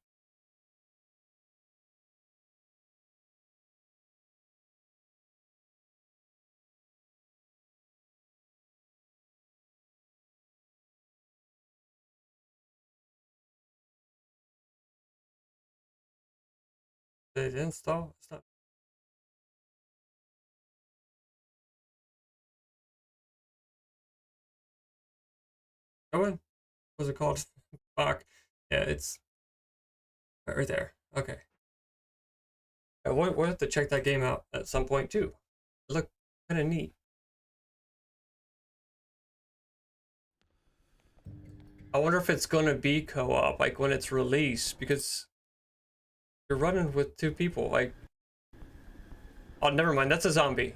Did it install? It's not. Oh, what was it called? Fuck. Yeah, it's right there. Okay. We'll have to check that game out at some point too. It looked kind of neat. I wonder if it's going to be co-op, like when it's released, because you're running with two people. Like, oh, never mind. That's a zombie.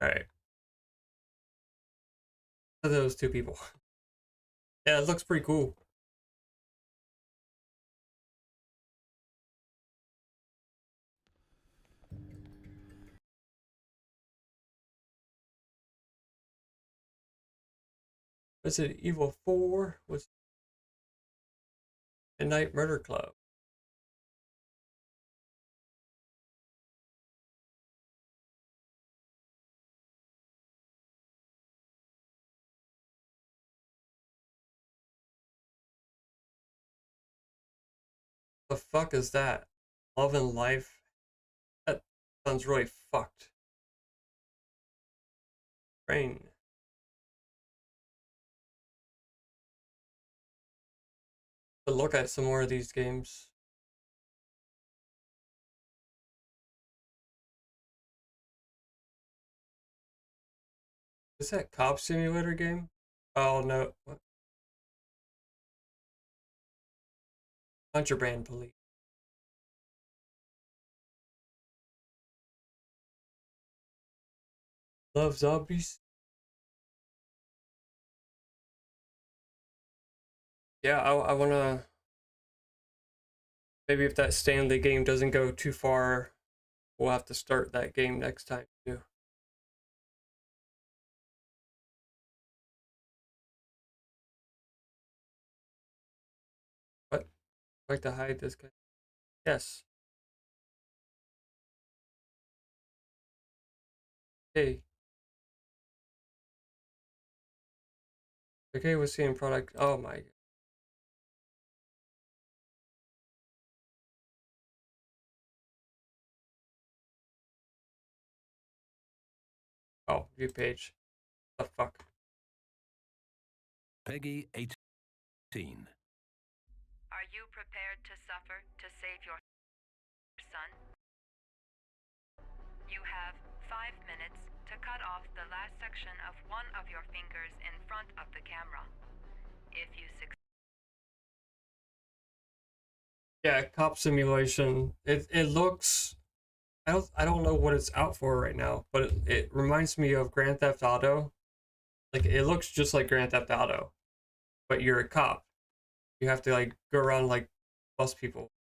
All right. Those two people. Yeah, it looks pretty cool. Resident Evil 4 was Midnight Murder Club. The fuck is that? Love and Life? That sounds really fucked. Rain. To look at some more of these games. Is that Cop Simulator game? Oh no. What? Contraband Police. Love Zombies? Yeah, I wanna. Maybe if that Stanley game doesn't go too far, we'll have to start that game next time too. What? Like to hide this guy? Yes. Hey. Okay, we're seeing product. Oh my. Oh, view page. The fuck. Peggy 18. Are you prepared to suffer to save your son? You have 5 minutes to cut off the last section of one of your fingers in front of the camera. If you succeed, Yeah, Cop Simulation. It looks. I don't know what it's out for right now, but it reminds me of Grand Theft Auto. Like it looks just like Grand Theft Auto, but you're a cop. You have to like go around like bust people.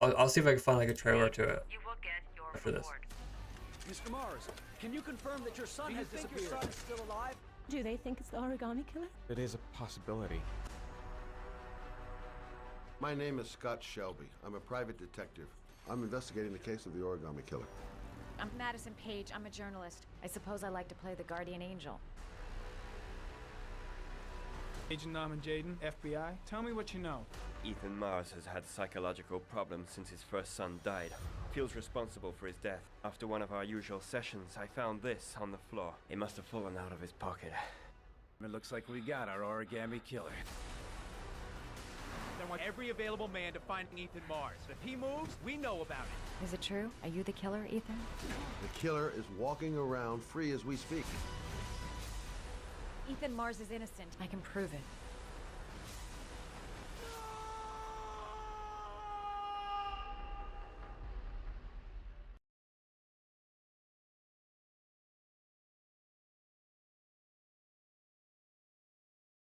I'll see if I can find like a trailer to it you will get your after this. reward. Mr. Mars, can you confirm that your son has disappeared? Your son is still alive? Do they think it's the origami killer? It is a possibility. My name is Scott Shelby. I'm a private detective. I'm investigating the case of the origami killer. I'm Madison Page. I'm a journalist. I suppose I like to play the guardian angel. Agent Norman Jaden, FBI. Tell me what you know. Ethan Mars has had psychological problems since his first son died. Feels responsible for his death. After one of our usual sessions, I found this on the floor. It must have fallen out of his pocket. It looks like we got our origami killer. I want every available man to find Ethan Mars. If he moves, we know about it. Is it true? Are you the killer, Ethan? The killer is walking around free as we speak. Ethan Mars is innocent. I can prove it.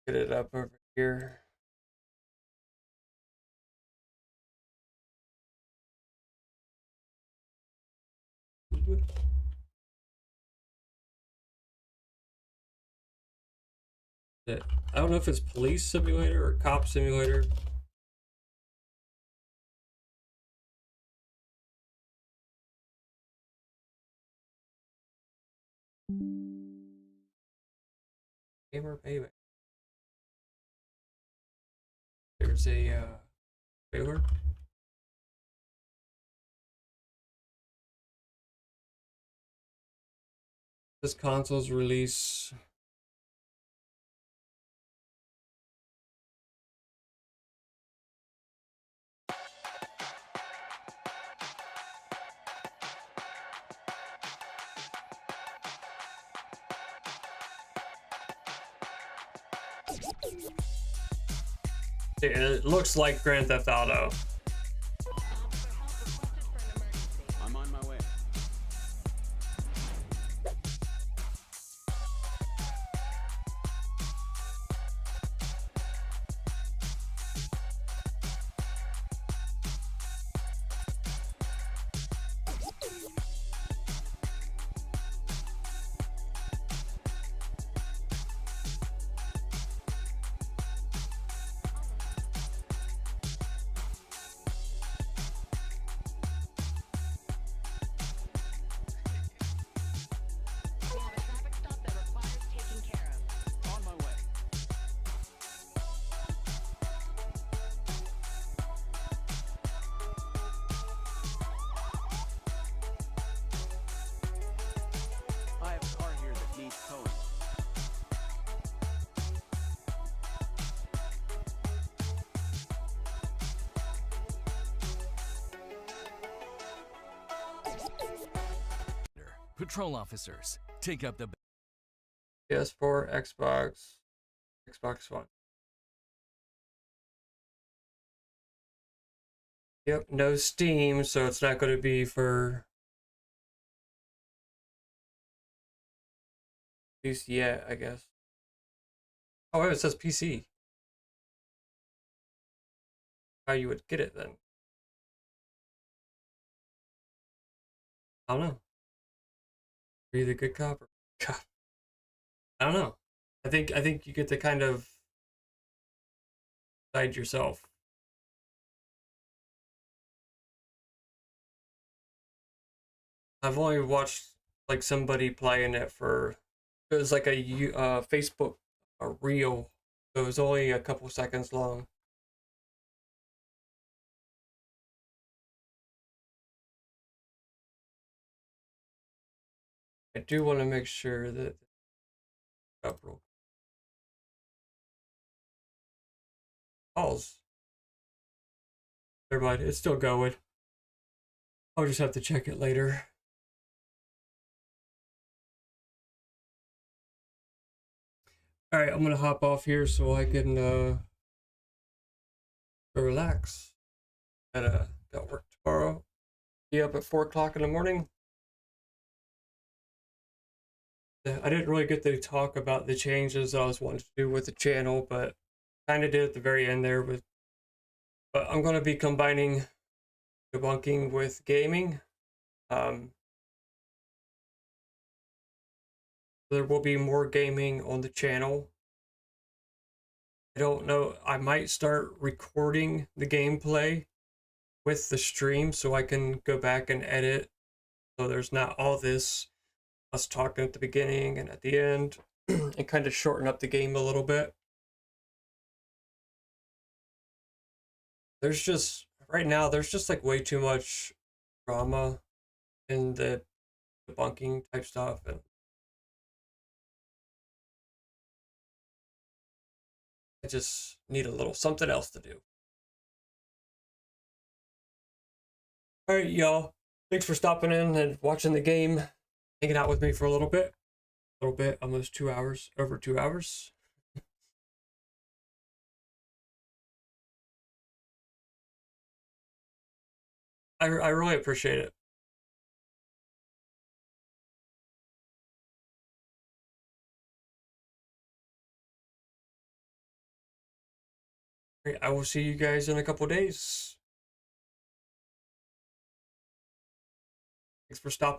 Get it up over here. I don't know if it's police simulator or cop simulator. Gamer Baby. There's a trailer. This console's release. It looks like Grand Theft Auto. I'm on my way. On my way. I have a car here that needs towing. Patrol officers, take up the... PS4, Xbox One. Yep, no Steam, so it's not going to be for PC yet, I guess. Oh, wait, it says PC. How you would get it then? I don't know. Are you the good cop or cop? I don't know. I think you get to kind of decide yourself. I've only watched like somebody playing it for, it was like a Facebook a reel. So it was only a couple seconds long. I do want to make sure that upload calls. Never mind, it's still going. I'll just have to check it later. All right, I'm gonna hop off here so I can go relax. Got work tomorrow. Be up at 4 o'clock in the morning. I didn't really get to talk about the changes I was wanting to do with the channel, but kind of did at the very end there. But I'm going to be combining debunking with gaming. There will be more gaming on the channel. I don't know. I might start recording the gameplay with the stream so I can go back and edit. So there's not all this us talking at the beginning and at the end and kind of shorten up the game a little bit. There's just, right now, there's just like way too much drama in the debunking type stuff. And I just need a little something else to do. All right, y'all. Thanks for stopping in and watching the game. Hanging out with me for a little bit, almost 2 hours, over 2 hours. I really appreciate it. I will see you guys in a couple days. Thanks for stopping.